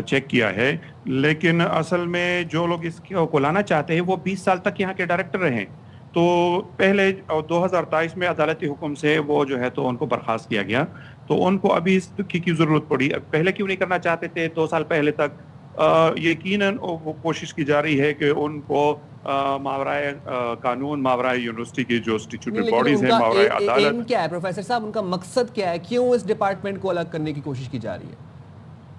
چیک کیا ہے, لیکن اصل میں جو لوگ اس کو لانا چاہتے ہیں وہ 20 سال تک یہاں کے ڈائریکٹر رہے. تو پہلے 2023 میں عدالتی حکم سے وہ جو ہے تو ان کو برخاست کیا گیا, تو ان کو ابھی اس کی ضرورت پڑی. پہلے کیوں نہیں کرنا چاہتے تھے 2 سال پہلے تک؟ یقیناً وہ کوشش کی جا رہی ہے کہ ان کو ماورائے قانون, ماورائے یونیورسٹی کی جو اسٹیچوٹری باڈیز ہیں, ماورائے عدالت. کیا ہے پروفیسر صاحب, ان کا مقصد کیا ہے, کیوں اس ڈپارٹمنٹ کو الگ کرنے کی کوشش کی جا رہی ہے؟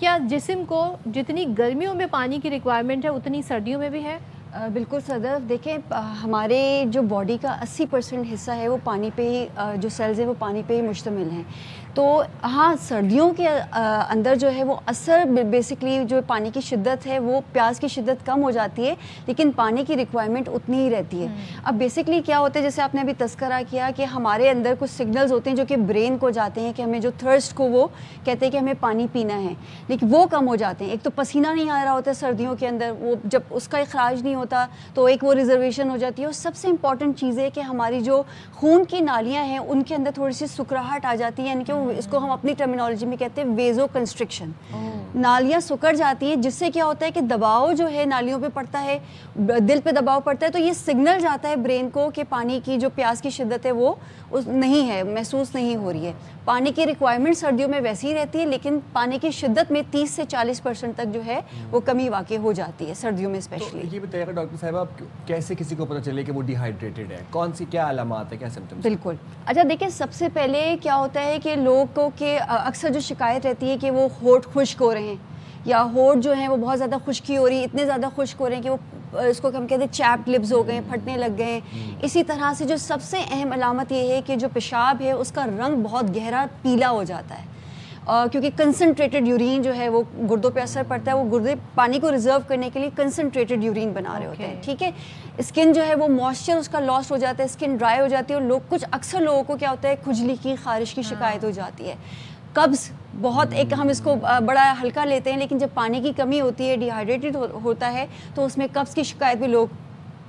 کیا جسم کو جتنی گرمیوں میں پانی کی ریکوائرمنٹ ہے اتنی سردیوں میں بھی ہے؟ بالکل صدف، دیکھیں ہمارے جو باڈی کا 80% حصہ ہے وہ پانی پہ ہی، جو سیلز ہیں وہ پانی پہ ہی مشتمل ہیں. تو ہاں سردیوں کے اندر جو ہے وہ اثر بیسکلی جو پانی کی شدت ہے وہ پیاس کی شدت کم ہو جاتی ہے، لیکن پانی کی ریکوائرمنٹ اتنی ہی رہتی ہے. اب بیسکلی کیا ہوتا ہے، جیسے آپ نے ابھی تذکرہ کیا کہ ہمارے اندر کچھ سگنلز ہوتے ہیں جو کہ برین کو جاتے ہیں کہ ہمیں جو تھرسٹ کو وہ کہتے ہیں کہ ہمیں پانی پینا ہے، لیکن وہ کم ہو جاتے ہیں. ایک تو پسینہ نہیں آ رہا ہوتا ہے سردیوں کے اندر، وہ جب اس کا اخراج نہیں ہوتا تو ایک وہ ریزرویشن ہو جاتی ہے. اور سب سے امپورٹنٹ چیز ہے کہ ہماری جو خون کی نالیاں ہیں ان کے اندر تھوڑی سی سکراہٹ آ جاتی ہے، یعنی کہ اس کو ہم اپنی ٹرمینالوجی میں کہتے ہیں ویزو کنسٹرکشن. نالیاں سکڑ جاتی ہیں جس سے کیا ہوتا ہے کہ دباؤ جو ہے نالیوں پہ پڑتا ہے، دل پہ دباؤ پڑتا ہے، تو یہ سگنل جاتا ہے برین کو کہ پانی کی جو پیاس کی شدت ہے وہ نہیں ہے، محسوس نہیں ہو رہی ہے. پانی کی ریکوائرمنٹ سردیوں میں ویسی ہی رہتی ہے، لیکن پانی کی شدت میں 30 سے 40% تک جو ہے وہ کمی واقع ہو جاتی ہے سردیوں میں اسپیشلی. یہ بتائیے گا ڈاکٹر صاحب، آپ کیسے کسی کو پتہ چلے کہ وہ ڈی ہائیڈریٹڈ ہے؟ کون سی کیا علامات ہے، کیا سمپٹمس؟ بالکل. اچھا دیکھیں، سب سے پہلے کیا ہوتا ہے کہ لوگوں کے اکثر جو شکایت رہتی ہے کہ وہ ہونٹ خشک ہو رہے ہیں، یا ہونٹ جو ہیں وہ بہت زیادہ خشکی ہو رہی ہے، اتنے زیادہ خشک ہو رہے ہیں کہ وہ اس کو ہم کہتے ہیں چیپڈ لپس ہو گئے ہیں، پھٹنے لگ گئے ہیں. اسی طرح سے جو سب سے اہم علامت یہ ہے کہ جو پیشاب ہے اس کا رنگ بہت گہرا پیلا ہو جاتا ہے، کیونکہ کنسنٹریٹڈ یورین جو ہے وہ گردوں پہ اثر پڑتا ہے. وہ گردے پانی کو ریزرو کرنے کے لیے کنسنٹریٹڈ یورین بنا رہے ہوتے ہیں. ٹھیک ہے. اسکن جو ہے وہ موئسچر اس کا لاس ہو جاتا ہے، اسکن ڈرائی ہو جاتی ہے، اور اکثر لوگوں کو کیا ہوتا ہے کھجلی کی، خارش کی شکایت ہو جاتی ہے. قبض بہت، ایک ہم اس کو بڑا ہلکا لیتے ہیں، لیکن جب پانی کی کمی ہوتی ہے، ڈی ہائیڈریٹڈ ہوتا ہے، تو اس میں قبض کی شکایت بھی لوگ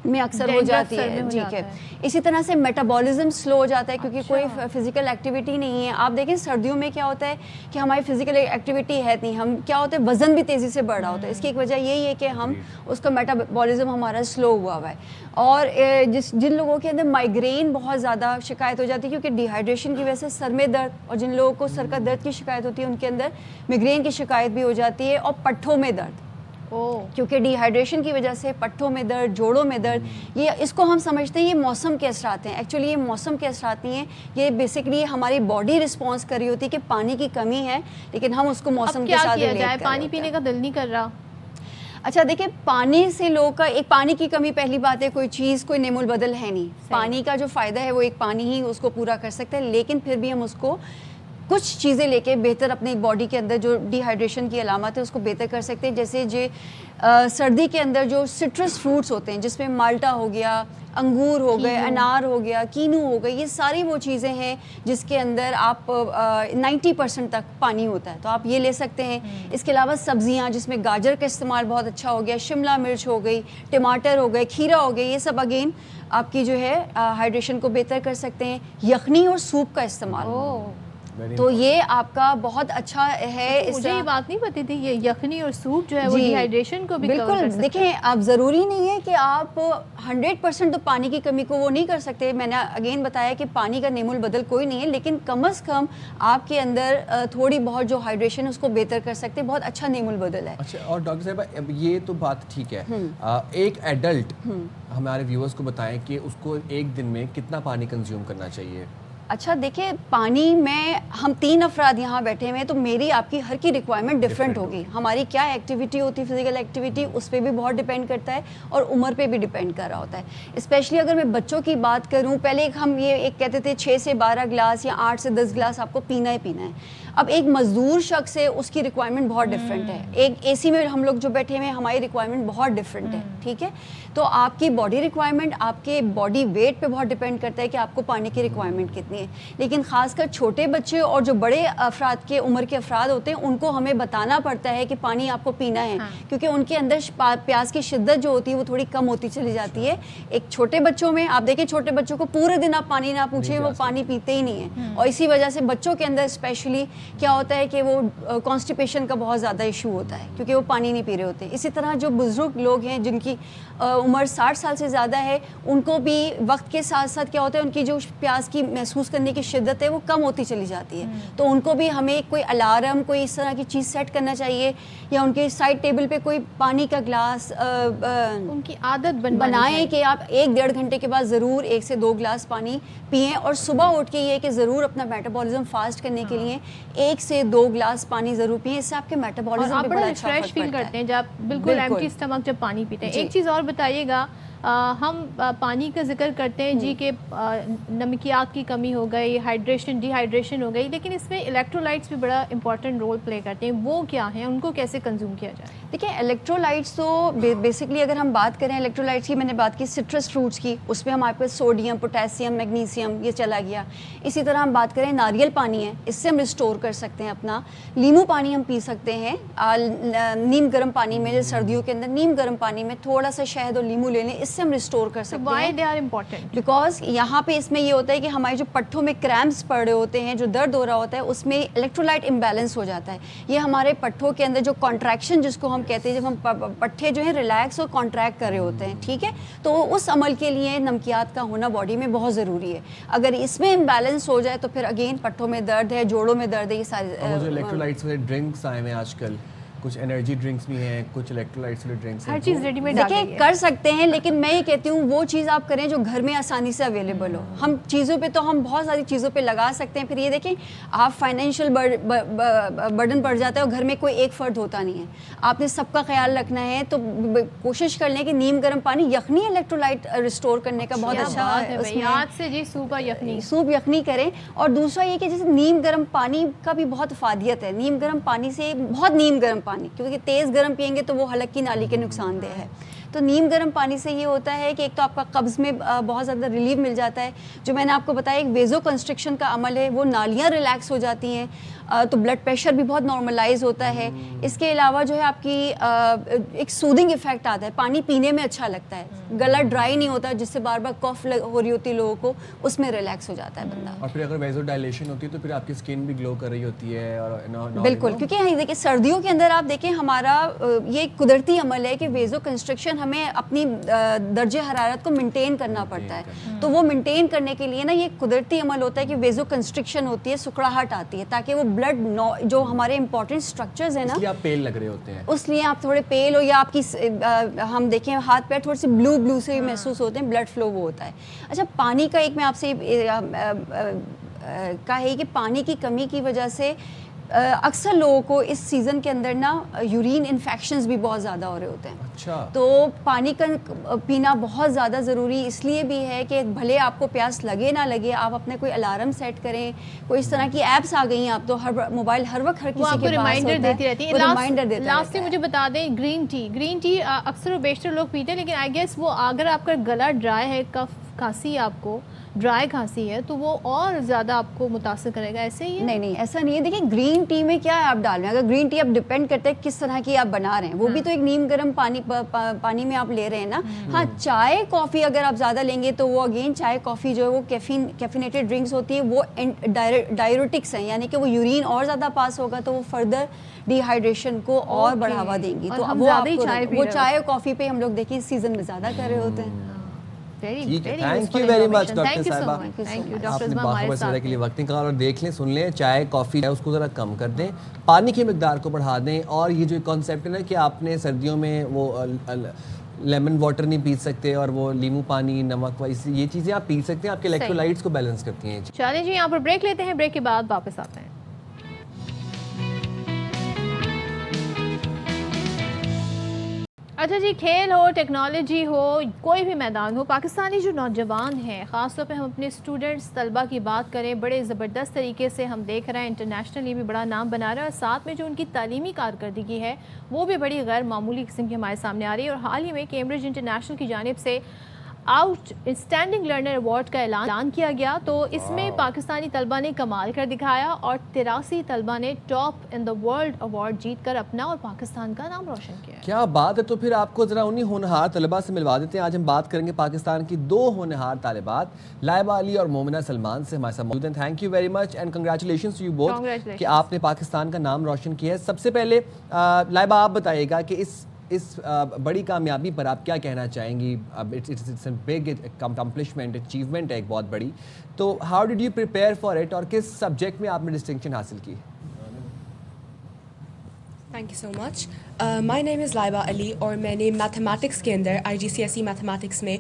میں اکثر ہو جاتی ہے. ٹھیک ہے. اسی طرح سے میٹابولزم سلو ہو جاتا ہے کیونکہ کوئی فزیکل ایکٹیویٹی نہیں ہے. آپ دیکھیں سردیوں میں کیا ہوتا ہے کہ ہماری فزیکل ایکٹیویٹی ہے نہیں، ہم کیا ہوتا ہے وزن بھی تیزی سے بڑھ رہا ہوتا ہے. اس کی ایک وجہ یہی ہے کہ ہم اس کا میٹابولزم ہمارا سلو ہوا ہے. اور جن لوگوں کے اندر مائگرین بہت زیادہ شکایت ہو جاتی ہے کیونکہ ڈی ہائیڈریشن کی وجہ سے سر میں درد، اور جن لوگوں کو سر کا درد کی شکایت ہوتی ہے ان کے اندر مائگرین کی شکایت بھی ہو جاتی ہے. اور پٹھوں میں درد، کیونکہ ڈی ہائیڈریشن کی وجہ سے پٹھوں میں درد، جوڑوں میں درد، یہ اس کو ہم سمجھتے ہیں یہ موسم کے اثرات ہیں. ایکچولی یہ موسم کے اثرات نہیں ہیں، یہ بیسکلی ہماری باڈی رسپانس کر رہی ہوتی ہے کہ پانی کی کمی ہے، لیکن ہم اس کو موسم کے ساتھ ریلیٹ کر رہے ہیں. پانی پینے کا دل نہیں کر رہا. اچھا دیکھیں، پانی سے لوگوں کا ایک پانی کی کمی، پہلی بات ہے کوئی چیز کوئی نعم البدل ہے نہیں. پانی کا جو فائدہ ہے وہ ایک پانی ہی اس کو پورا کر سکتا ہے، لیکن پھر بھی ہم اس کو کچھ چیزیں لے کے بہتر اپنی باڈی کے اندر جو ڈی ہائیڈریشن کی علامات ہے اس کو بہتر کر سکتے ہیں. جیسے سردی کے اندر جو سٹرس فروٹس ہوتے ہیں جس میں مالٹا ہو گیا، انگور ہو گئے، انار ہو گیا، کینو ہو گئے، یہ ساری وہ چیزیں ہیں جس کے اندر آپ 90% تک پانی ہوتا ہے، تو آپ یہ لے سکتے ہیں. اس کے علاوہ سبزیاں جس میں گاجر کا استعمال بہت اچھا ہو گیا، شملہ مرچ ہو گئی، ٹماٹر ہو گئے، کھیرا ہو گیا، یہ سب اگین آپ کی جو ہے ہائیڈریشن کو بہتر کر سکتے ہیں. یخنی اور سوپ کا استعمال، تو یہ آپ کا بہت اچھا ہے. مجھے یہ بات نہیں پتی تھی، یہ یخنی اور سوپ جو ہے وہ ڈی ہائیڈریشن کو بھی کور کر سکتا ہے. بالکل. دیکھیں، آپ ضروری نہیں ہے کہ آپ 100% تو پانی کی کمی کو وہ نہیں کر سکتے. میں نے اگین بتایا کہ پانی کا نعم البدل کوئی نہیں ہے، لیکن کم از کم آپ کے اندر تھوڑی بہت جو ہائیڈریشن اس کو بہتر کر سکتے ہیں. بہت اچھا نعم البدل ہے. اچھا، اور ڈاکٹر صاحب اب یہ تو بات ٹھیک ہے، ایک ایڈلٹ ہمارے ویورز کو بتائیں کہ اس کو ایک دن میں کتنا پانی کنزیوم کرنا چاہیے؟ اچھا دیکھیں، پانی میں ہم 3 افراد یہاں بیٹھے ہوئے ہیں، تو میری آپ کی ہر کی ریکوائرمنٹ ڈفرینٹ ہوگی. ہماری کیا ایکٹیویٹی ہوتی ہے، فزیکل ایکٹیویٹی، اس پہ بھی بہت ڈپینڈ کرتا ہے، اور عمر پہ بھی ڈپینڈ کر رہا ہوتا ہے. اسپیشلی اگر میں بچوں کی بات کروں، پہلے ہم یہ کہتے تھے 6 سے 12 گلاس یا 8 سے 10 گلاس آپ کو پینا ہی پینا ہے. اب ایک مزدور شخص ہے، اس کی ریکوائرمنٹ بہت ڈفرینٹ ہے. ایک اے سی میں ہم لوگ جو بیٹھے ہوئے ہیں، ہماری ریکوائرمنٹ بہت ڈفرینٹ ہے. ٹھیک ہے. تو آپ کی باڈی ریکوائرمنٹ آپ کے باڈی ویٹ پہ بہت ڈپینڈ کرتا ہے کہ آپ کو پانی کی ریکوائرمنٹ کتنی ہے. لیکن خاص کر چھوٹے بچے اور جو بڑے افراد کے عمر کے افراد ہوتے ہیں، ان کو ہمیں بتانا پڑتا ہے کہ پانی آپ کو پینا ہے، کیونکہ ان کے اندر پیاس کی شدت جو ہوتی ہے وہ تھوڑی کم ہوتی چلی جاتی ہے. ایک چھوٹے بچوں میں آپ دیکھیں، چھوٹے بچوں کو پورے دن آپ پانی نہ پوچھیں، وہ پانی پیتے ہی نہیں ہیں. اور اسی وجہ سے بچوں کے اندر اسپیشلی کیا ہوتا ہے کہ وہ کانسٹیپیشن کا بہت زیادہ ایشو ہوتا ہے، کیونکہ وہ پانی نہیں پی رہے ہوتے. اسی طرح جو بزرگ لوگ ہیں جن کی عمر 60 سال سے زیادہ ہے، ان کو بھی وقت کے ساتھ ساتھ کیا ہوتا ہے، ان کی جو پیاس کی محسوس کرنے کی شدت ہے وہ کم ہوتی چلی جاتی ہے. تو ان کو بھی ہمیں کوئی الارم کوئی اس طرح کی چیز سیٹ کرنا چاہیے, یا ان کے سائڈ ٹیبل پہ کوئی پانی کا گلاس ان کی عادت بنائیں کہ آپ 1-1.5 گھنٹے کے بعد ضرور 1 سے 2 گلاس پانی پئیں, اور صبح اٹھ کے یہ کہ ضرور اپنا میٹابولزم فاسٹ کرنے کے لیے 1 سے 2 گلاس پانی ضرور پئیں. اس سے آپ کے میٹابولزم پہ بڑا اچھا فریش فیل کرتے ہیں جب بالکل ایمٹی اسٹمک جب پانی پیتے ہیں. ایک چیز اور بتائیے گا, ہم پانی کا ذکر کرتے ہیں جی کہ نمکیات کی کمی ہو گئی, ڈی ہائیڈریشن ہو گئی, لیکن اس میں الیکٹرولائٹس بھی بڑا امپورٹنٹ رول پلے کرتے ہیں. وہ کیا ہیں, ان کو کیسے کنزیوم کیا جائے؟ دیکھیں الیکٹرولائٹس تو بیسکلی اگر ہم بات کریں الیکٹرولائٹس کی, میں نے بات کی سٹرس فروٹس کی, اس میں ہمارے پاس سوڈیم, پوٹیسیم, میگنیسیم یہ چلا گیا. اسی طرح ہم بات کریں ناریل پانی ہے, اس سے ہم ریسٹور کر سکتے ہیں اپنا. لیمو پانی ہم پی سکتے ہیں نیم گرم پانی میں, سردیوں کے اندر نیم گرم پانی میں تھوڑا سا شہد اور لیمو لے لیں, اس سے ہم ریسٹور کر سکتے ہیں. Why they are important? Because یہاں پہ اس میں یہ ہوتا ہے کہ ہمارے جو پٹھوں میں کریمپس پڑ رہے ہوتے ہیں, جو درد ہو رہا ہوتا ہے, اس میں الیکٹرولائٹ امبیلنس ہو جاتا ہے. یہ ہمارے پٹھوں کے اندر جو کانٹریکشن جس کو ہم کہتے ہیں, جب ہم پٹھے جو ہیں ریلیکس اور کانٹریکٹ کر رہے ہوتے ہیں, ٹھیک ہے, تو اس عمل کے لیے نمکیات کا ہونا باڈی میں بہت ضروری ہے. اگر اس میں امبیلنس ہو جائے تو پھر اگین پٹھوں میں درد ہے, جوڑوں میں درد ہے, یہ سارے جو الیکٹرولائٹس والے ڈرنکس آئے ہیں آج کل, کچھ انرجی ڈرنکس بھی ہیں, کچھ الیکٹرولائٹس والے ڈرنکس ہیں, ہر چیز ریڈی میڈ آ گئی ہے. دیکھیں کر سکتے ہیں, لیکن میں یہ کہتی ہوں وہ چیز آپ کریں جو گھر میں آسانی سے اویلیبل ہو. ہم چیزوں پہ تو ہم بہت ساری چیزوں پہ لگا سکتے ہیں, پھر یہ دیکھیں آپ فائنینشیل برڈن پڑ جاتا ہے اور گھر میں کوئی ایک فرد ہوتا نہیں ہے, آپ نے سب کا خیال رکھنا ہے. تو کوشش کر لیں کہ نیم گرم پانی, یخنی الیکٹرولائٹ ریسٹور کرنے کا بہت اچھا سے جی سوپ یخنی کریں. اور دوسرا یہ کہ جیسے نیم گرم پانی کا بھی بہت افادیت ہے. نیم گرم پانی سے بہت نیم گرم پانی, کیونکہ تیز گرم پئیں گے تو وہ حلق کی نالی کے نقصان دہ ہے. تو نیم گرم پانی سے یہ ہوتا ہے کہ ایک تو آپ کا قبض میں بہت زیادہ ریلیف مل جاتا ہے. جو میں نے آپ کو بتایا ایک ویزو کنسٹرکشن کا عمل ہے, وہ نالیاں ریلیکس ہو جاتی ہیں, تو بلڈ پریشر بھی بہت نارملائز ہوتا ہے. اس کے علاوہ جو ہے آپ کی ایک سودنگ ایفیکٹ آتا ہے, پانی پینے میں اچھا لگتا ہے, گلا ڈرائی نہیں ہوتا جس سے بار بار کف ہو رہی ہوتی ہے لوگوں کو, اس میں ریلیکس ہو جاتا ہے بندہ. اور پھر اگر ویزو ڈائلیشن ہوتی ہے تو پھر آپ کی اسکن بھی گلو کر رہی ہوتی ہے. اور بالکل, کیونکہ دیکھیں سردیوں کے اندر آپ دیکھیں ہمارا یہ ایک قدرتی عمل ہے کہ ویزو کنسٹرکشن ہمیں اپنی درجہ حرارت کو مینٹین کرنا پڑتا ہے. تو وہ مینٹین کرنے کے لیے نا یہ قدرتی عمل ہوتا ہے کہ ویزو کنسٹرکشن ہوتی ہے, سکڑاہٹ آتی ہے, تاکہ وہ بلڈ جو ہمارے امپورٹنٹ اسٹرکچرز ہیں نا, آپ پیل لگ رہے ہوتے ہیں, اس لیے آپ تھوڑے پیل ہو, یا آپ کی ہم دیکھیں ہاتھ پیر تھوڑے سے بلو سے محسوس ہوتے ہیں, بلڈ فلو وہ ہوتا ہے. اچھا پانی کا ایک میں آپ سے کہا ہے کہ پانی کی کمی کی وجہ سے اکثر لوگوں کو اس سیزن کے اندر نا یورین انفیکشنز بھی بہت زیادہ ہو رہے ہوتے ہیں. اچھا, تو پانی کا پینا بہت زیادہ ضروری اس لیے بھی ہے کہ بھلے آپ کو پیاس لگے نہ لگے, آپ اپنے کوئی الارم سیٹ کریں, کوئی اس طرح کی ایپس آ گئی ہیں اب تو, ہر موبائل ہر وقت ہر کسی کے پاس ریمائنڈر دیتی رہتی ہے. ریمائنڈر دیتا ہے. لاسٹ میں مجھے بتا دیں, گرین ٹی اکثر و بیشتر لوگ پیتے ہیں, لیکن آئی گیس وہ اگر آپ کا گلا ڈرائی ہے, کف کھانسی آپ کو ڈرائی کھانسی ہے, تو وہ اور زیادہ آپ کو متاثر کرے گا. ایسے ہی نہیں ایسا نہیں ہے. دیکھیں گرین ٹی میں کیا ہے آپ ڈال رہے ہیں, اگر گرین ٹی آپ ڈپینڈ کرتے ہیں کس طرح کی آپ بنا رہے ہیں, وہ بھی تو ایک نیم گرم پانی میں آپ لے رہے ہیں نا. ہاں چائے کافی اگر آپ زیادہ لیں گے تو وہ اگین چائے کافی جو ہے وہ کیفینیٹڈ ڈرنکس ہوتی ہے, وہ ڈائیورٹکس ہیں, یعنی کہ وہ یورین اور زیادہ پاس ہوگا تو وہ فردر ڈی ہائیڈریشن کو اور بڑھاوا دیں گی. تو وہ چائے اور کافی پہ ہم لوگ دیکھیں اس سیزن میں زیادہ کر رہے ہوتے ہیں. Thank you very much doctor صاحبہ, آپ نے باخبر سے کے لیے وقت نکالا. اور دیکھ لیں, سن لیں, چائے کافی ہے اس کو ذرا کم کر دیں, پانی کی مقدار کو بڑھا دیں. اور یہ جو کانسیپٹ ہے نا کہ آپ نے سردیوں میں وہ لیمن واٹر نہیں پی سکتے, اور وہ لیمو پانی, نمک, یہ چیزیں آپ پی سکتے ہیں, آپ کے الیکٹرولائٹس کو بیلنس کرتی ہیں. چلیں جی یہاں پر بریک لیتے ہیں, بریک کے بعد واپس آتے ہیں. اچھا جی, کھیل ہو, ٹیکنالوجی ہو, کوئی بھی میدان ہو, پاکستانی جو نوجوان ہیں, خاص طور پہ ہم اپنے اسٹوڈنٹس طلبہ کی بات کریں, بڑے زبردست طریقے سے ہم دیکھ رہے ہیں انٹرنیشنلی بھی بڑا نام بنا رہا ہے, اور ساتھ میں جو ان کی تعلیمی کارکردگی ہے وہ بھی بڑی غیر معمولی قسم کی ہمارے سامنے آ رہی ہے. اور حال ہی میں کیمبرج انٹرنیشنل کی جانب سے آؤٹ اسٹینڈنگ لرنر ایوارڈ کا اعلان کیا گیا. تو اس میں پاکستانی طلبہ نے کمال کر دکھایا, اور 83 طلبہ نے top in the world award جیت کر اپنا اور پاکستان کا نام روشن کیا. کیا بات ہے. تو پھر آپ کو ذرا انہی ہونہار طلبہ سے ملوا دیتے ہیں. آج ہم بات کریں گے پاکستان کی 2 ہونہار طالبات, لائبہ علی اور مومنہ سلمان سے ہمارے ساتھ موجود ہیں. Thank you very much and congratulations to you both کہ آپ نے پاکستان کا نام روشن کیا ہے. سب سے پہلے لائبہ آپ بتائیے گا کہ اس اس بڑی کامیابی پر آپ کیا کہنا چاہیں گی؟ It's a big accomplishment, achievement ہے ایک بہت بڑی. تو how did you prepare for it اور کس سبجیکٹ میں آپ نے ڈسٹنکشن حاصل کی؟ Thank you so much. My name is Laiba Ali اور میں نے میتھمیٹکس کے اندر IGCSE میتھمیٹکس میں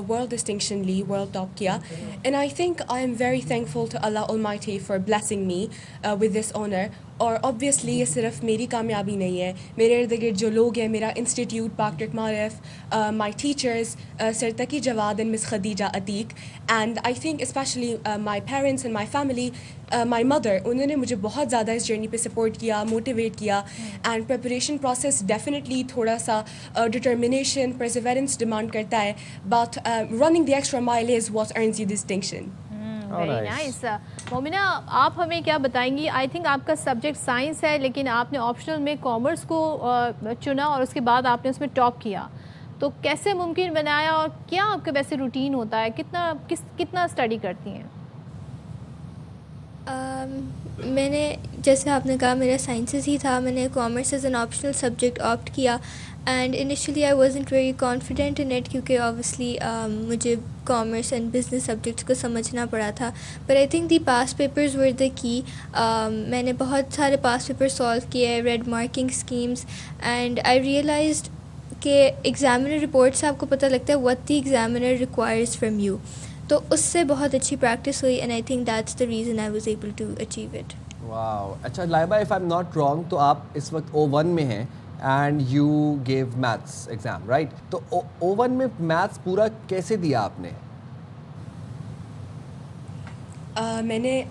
ورلڈ ڈسٹنکشن لی، ورلڈ ٹاپ کیا. And I think I am very thankful to Allah almighty for blessing me with this honour. اور اوبویسلی یہ صرف میری کامیابی نہیں ہے، میرے ارد گرد جو لوگ ہیں، میرا انسٹیٹیوٹ پاکٹک معرف، my teachers sir Taqi Jawad and miss Khadija Atiq, and I think especially my parents and my family, my mother, انہوں نے مجھے بہت زیادہ اس جرنی پہ سپورٹ کیا، موٹیویٹ کیا. اینڈ پریپریشن پروسیس ڈیفینیٹلی تھوڑا سا ڈٹرمنیشن، پرسیورنس ڈیمانڈ کرتا ہے، but running the extra mile is what earns you distinction. Very nice. Momina آپ ہمیں کیا بتائیں گی؟ آئی تھنک آپ کا سبجیکٹ سائنس ہے لیکن آپ نے آپشنل میں کامرس کو چنا اور اس کے بعد آپ نے اس میں ٹاپ کیا، تو کیسے ممکن بنایا اور کیا آپ کا ویسے روٹین ہوتا ہے؟ کتنا اسٹڈی کرتی ہیں؟ میں نے جیسے آپ نے کہا میرا سائنسز ہی تھا، میں نے commerce as an optional subject opt کیا. And initially I wasn't very confident in it کیونکہ آبویسلی مجھے کامرس اینڈ بزنس سبجیکٹس کو سمجھنا پڑا تھا. But I think the past papers were the key. میں نے بہت سارے پاس پیپر سالو کیے، read marking schemes, and I realised کہ ایگزامنر رپورٹ سے آپ کو پتہ لگتا ہے what the examiner requires from you. تو اس سے بہت اچھی پریکٹس ہوئی and I think that's the reason I was able to achieve it. Wow. اچھا Laiba, if I am not wrong تو آپ اس وقت O1 میں ہیں and you give maths exam, right? تو O1 میں میتھس پورا کیسے دیا آپ نے؟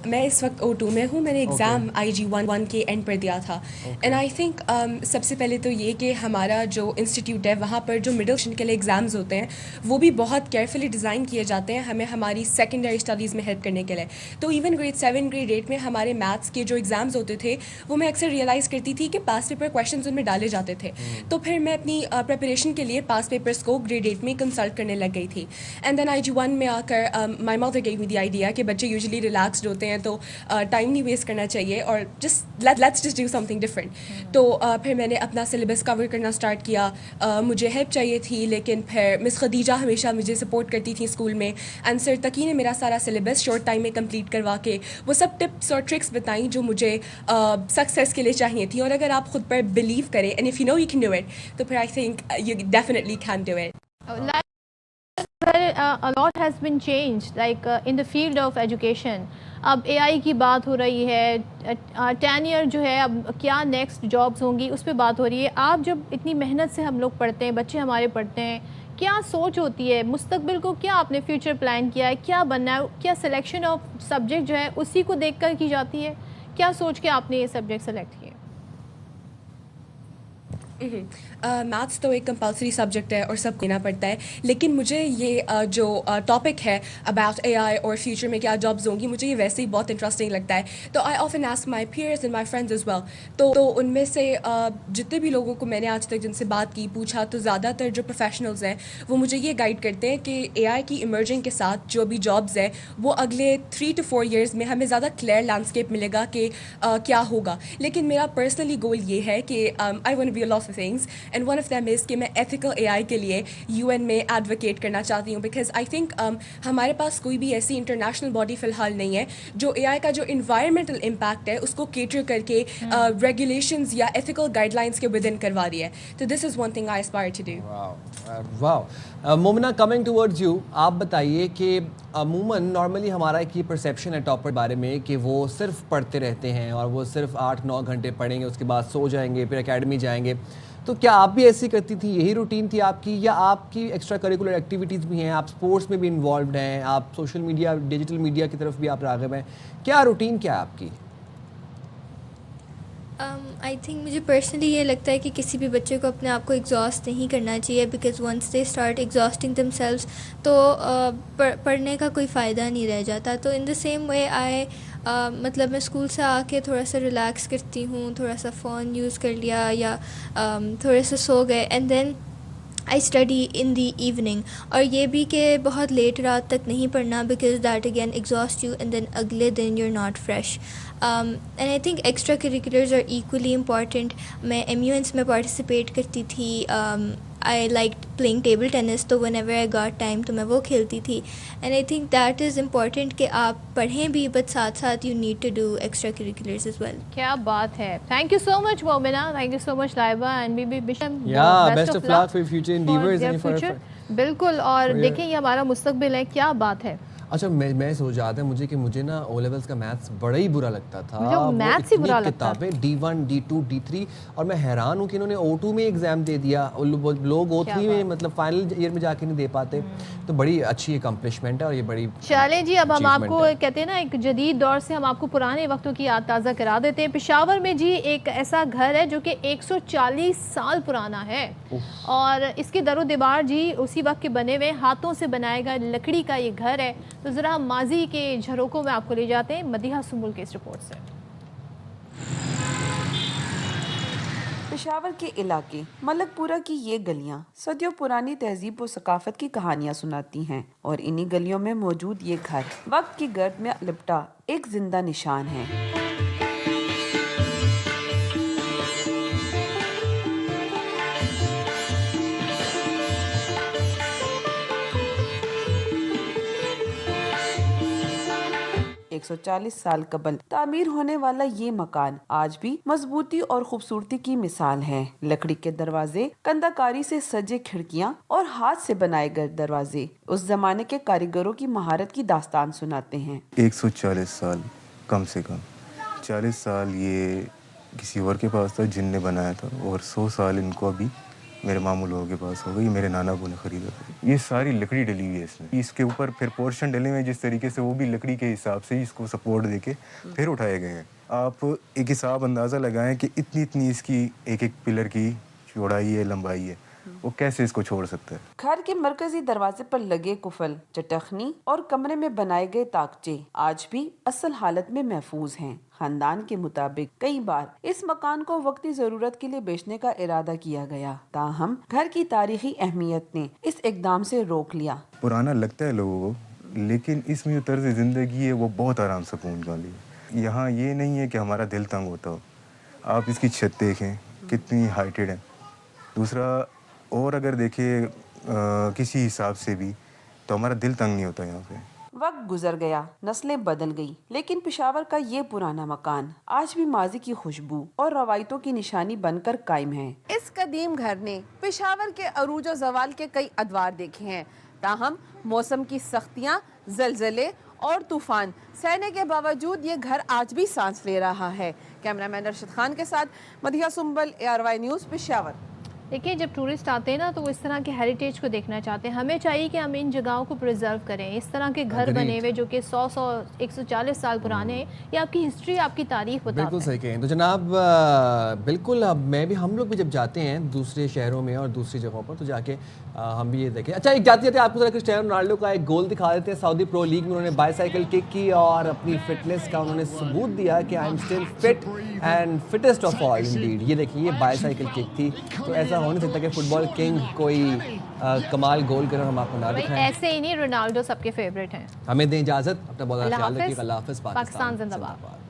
میں اس وقت O2 میں ہوں. میں نے ایگزام IG1 کے اینڈ پر دیا تھا. اینڈ آئی تھنک سب سے پہلے تو یہ کہ ہمارا جو انسٹیٹیوٹ ہے وہاں پر جو مڈل سیشن کے لیے ایگزامز ہوتے ہیں وہ بھی بہت کیئرفلی ڈیزائن کیے جاتے ہیں ہمیں ہماری سیکنڈری اسٹڈیز میں ہیلپ کرنے کے لیے. تو ایون گریڈ 7 گریڈ 8 میں ہمارے میتھس کے جو ایگزامز ہوتے تھے وہ میں اکثر ریئلائز کرتی تھی کہ پاس پیپر کویشچنز ان میں ڈالے جاتے تھے. تو پھر میں اپنی پریپریشن کے لیے پاس پیپرس کو گریڈ 8 میں کنسلٹ کرنے لگ گئی تھی. اینڈ دین IG1 میں آ کر my mother give me the idea کہ بچے یوزلی ریلیکسڈ ہوتے ہیں تو ٹائم نہیں ویسٹ کرنا چاہیے اور let's just do some thing different. تو پھر میں نے اپنا سلیبس کور کرنا اسٹارٹ کیا. مجھے ہیلپ چاہیے تھی لیکن پھر مس خدیجہ ہمیشہ مجھے سپورٹ کرتی تھیں اسکول میں، اینڈ سر تقی نے میرا سارا سلیبس شارٹ ٹائم میں کمپلیٹ کروا کے وہ سب ٹپس اور ٹرکس بتائیں جو مجھے سکسیس کے لیے چاہیے تھیں. اور اگر آپ خود پر بلیو کریں and if you know you can do it تو پھر I think you definitely can do it. A lot has been changed like in the field of education. اب AI کی بات ہو رہی ہے، 10 ایئر جو ہے اب کیا نیکسٹ جابس ہوں گی اس پہ بات ہو رہی ہے. آپ جب اتنی محنت سے ہم لوگ پڑھتے ہیں، بچے ہمارے پڑھتے ہیں، کیا سوچ ہوتی ہے مستقبل کو؟ کیا آپ نے فیوچر پلان کیا ہے؟ کیا بننا ہے؟ کیا سلیکشن آف سبجیکٹ جو ہے اسی کو دیکھ کر کی جاتی ہے؟ کیا سوچ کے آپ نے یہ سبجیکٹ سلیکٹ کیے؟ میتھس تو ایک کمپلسری سبجیکٹ ہے اور سب کو دینا پڑتا ہے، لیکن مجھے یہ جو ٹاپک ہے اباؤٹ AI اور فیوچر میں کیا جابز ہوں گی مجھے یہ ویسے ہی بہت انٹرسٹنگ لگتا ہے. تو I often ask my peers and my friends as well. تو ان میں سے جتنے بھی لوگوں کو میں نے آج تک جن سے بات کی پوچھا تو زیادہ تر جو پروفیشنلز ہیں وہ مجھے یہ گائیڈ کرتے ہیں کہ AI کی ایمرجنگ کے ساتھ جو بھی جابز ہیں وہ اگلے 3 to 4 ایئرز میں ہمیں زیادہ کلیئر لینڈسکیپ ملے گا کہ کیا ہوگا. لیکن میرا پرسنلی گول یہ ہے کہ I want be a lot of things and one of them is کہ میں ایتھیکل AI کے لیے UN میں ایڈوکیٹ کرنا چاہتی ہوں. بیکاز آئی تھنک ہمارے پاس کوئی بھی ایسی انٹرنیشنل باڈی فی الحال نہیں ہے جو AI کا جو انوائرمنٹل امپیکٹ ہے اس کو کیٹر کر کے ریگولیشنز یا ایتھیکل گائیڈ لائنس کے ود ان کروا رہی ہے. تو this is one thing I aspire to do. Wow. Momina coming towards you, آپ بتائیے کہ عموماً نارملی ہمارا ایک یہ پرسیپشن ہے ٹاپر بارے میں کہ وہ صرف پڑھتے رہتے ہیں اور وہ صرف 8-9 گھنٹے پڑھیں گے، اس کے بعد سو جائیں گے، پھر اکیڈمی جائیں گے. تو کیا آپ بھی ایسی کرتی تھی؟ یہی روٹین تھی آپ کی یا آپ کی ایکسٹرا کریکولر ایکٹیویٹیز بھی ہیں؟ آپ سپورٹس میں بھی انوالوڈ ہیں، آپ سوشل میڈیا ڈیجیٹل میڈیا کی طرف بھی آپ راغب ہیں، کیا روٹین کیا ہے آپ کی؟ آئی تھنک مجھے پرسنلی یہ لگتا ہے کہ کسی بھی بچے کو اپنے آپ کو ایگزاسٹ نہیں کرنا چاہیے because once they start exhausting themselves تو پڑھنے کا کوئی فائدہ نہیں رہ جاتا. تو ان دا سیم وے مطلب میں اسکول سے آ کے تھوڑا سا ریلیکس کرتی ہوں، تھوڑا سا فون یوز کر لیا یا تھوڑے سے سو گئے and then I study in the evening. اور یہ بھی کہ بہت لیٹ رات تک نہیں پڑھنا because that again exhausts you and then اگلے دن you're not fresh. And I think extra curriculars are equally important. میں MUNs میں participate کرتی تھی. I liked playing table tennis, تو whenever I got time تو میں وہ کھیلتی تھی. And I think that is important کہ آپ پڑھیں بھی but ساتھ ساتھ you need to do extra curriculars as well. کیا بات ہے. Thank you so much Momina, thank you so much Laiba and we wish them best of luck for your future endeavors and for future. بالکل, اور دیکھیں یہ ہمارا مستقبل ہے. کیا بات ہے. اچھا میں سوچ رہا تھا مجھے کہ مجھے نا او لیولس کا میتھس بڑا ہی برا لگتا تھا. مجھے میتھس ہی برا لگتا کتابیں D1 D2 D3 اور میں حیران ہوں کہ انہوں نے O2 میں ایگزام دے دیا. لوگ O3 میں مطلب فائنل ایئر میں جا کے نہیں دے پاتے. تو بڑی اچھی اکمپلشمنٹ ہے اور یہ بڑی. چلیں جی, اب ہم آپ کو کہتے ہیں نا ایک جدید دور سے ہم آپ کو پرانے وقتوں کی یاد تازہ کرا دیتے ہیں. پشاور میں جی ایک ایسا گھر ہے جو کہ 140 سال پرانا ہے اور اس کے در و دیوار جی اسی وقت کے بنے ہوئے ہاتھوں سے بنائے گا لکڑی کا یہ گھر ہے. تو ذرا ہم ماضی کے جھروکوں میں آپ کو لے جاتے ہیں مدیحہ سنبل کے اس رپورٹ سے. پشاور کے علاقے ملک پورہ کی یہ گلیاں صدیوں پرانی تہذیب و ثقافت کی کہانیاں سناتی ہیں اور انہی گلیوں میں موجود یہ گھر وقت کی گرد میں لپٹا ایک زندہ نشان ہے. ایک 140 سال قبل تعمیر ہونے والا یہ مکان آج بھی مضبوطی اور خوبصورتی کی مثال ہے. لکڑی کے دروازے, کندہ کاری سے سجے کھڑکیاں اور ہاتھ سے بنائے گئے دروازے اس زمانے کے کاریگروں کی مہارت کی داستان سناتے ہیں. 140 سال کم سے کم 40 سال یہ کسی اور کے پاس تھا جن نے بنایا تھا اور 100 سال ان کو ابھی میرے ماموں لوگوں کے پاس ہو گئی. میرے نانا ابو نے خریدا تھا. یہ ساری لکڑی ڈلی ہوئی ہے اس میں. اس کے اوپر پھر پورشن ڈلے ہوئے جس طریقے سے وہ بھی لکڑی کے حساب سے اس کو سپورٹ دے کے پھر اٹھائے گئے ہیں. آپ ایک حساب اندازہ لگائیں کہ اتنی اس کی ایک پلر کی چوڑائی ہے, لمبائی ہے, وہ کیسے اس کو چھوڑ سکتا ہے. گھر کے مرکزی دروازے پر لگے کفل, چٹخنی اور کمرے میں بنائے گئے تاکچے آج بھی اصل حالت میں محفوظ ہیں. خاندان کے مطابق کئی بار اس مکان کو وقتی ضرورت کے لیے بیچنے کا ارادہ کیا گیا, تاہم گھر کی تاریخی اہمیت نے اس اقدام سے روک لیا. پرانا لگتا ہے لوگوں کو, لیکن اس میں جو طرز زندگی ہے وہ بہت آرام سکون والی ہے. یہاں یہ نہیں ہے کہ ہمارا دل تنگ ہوتا ہو. آپ اس کی چھت دیکھیں کتنی ہائٹڈ ہے. دوسرا اور اگر دیکھیں کسی حساب سے بھی تو ہمارا دل تنگ نہیں ہوتا یہاں پہ. وقت گزر گیا, نسلیں بدل گئی, لیکن پشاور کا یہ پرانا مکان آج بھی ماضی کی خوشبو اور روایتوں کی نشانی بن کر قائم ہے. اس قدیم گھر نے پشاور کے عروج و زوال کے کئی ادوار دیکھے ہیں, تاہم موسم کی سختیاں, زلزلے اور طوفان سہنے کے باوجود یہ گھر آج بھی سانس لے رہا ہے. کیمرہ مین ارشد خان کے ساتھ مدیحہ سنبل, ARY نیوز, پشاور. دیکھیں جب ٹورسٹ آتے ہیں نا تو وہ اس طرح کے ہیریٹیج کو دیکھنا چاہتے ہیں. ہمیں چاہیے کہ ہم ان جگہوں کو پریزرو کریں. اس طرح کے گھر بنے ہوئے جو کہ 140 سال پرانے ہیں, یہ آپ کی ہسٹری, آپ کی تاریخ بتاتا ہے. بالکل صحیح کہیں. تو جناب بالکل ہم لوگ بھی جب جاتے ہیں دوسرے شہروں میں اور دوسری جگہوں پر تو جا کے ہم بھی یہ دیکھیں. اچھا ایک جاتے آپ کو ذرا کرسٹیانو رونالڈو کا ایک گول دکھا دیتے ہیں. سعودی پرو لیگ میں انہوں نے بائی سائیکل کک کی اور اپنی فٹنس کا انہوں نے ثبوت دیا کہ I am still fit and fittest of all indeed. یہ دیکھیں یہ بائی سائیکل کک تھی. تو ایسا ہو نہیں سکتا کہ فٹ بال کنگ کوئی کمال گول کریں ہم آپ کو نہ دکھائیں. ایسے ہی نہیں, رونالڈو سب کے فیوریٹ ہیں. ہمیں دیں اجازت, اپنا بہت خیال رکھیے. اللہ حافظ. پاکستان زندہ باد.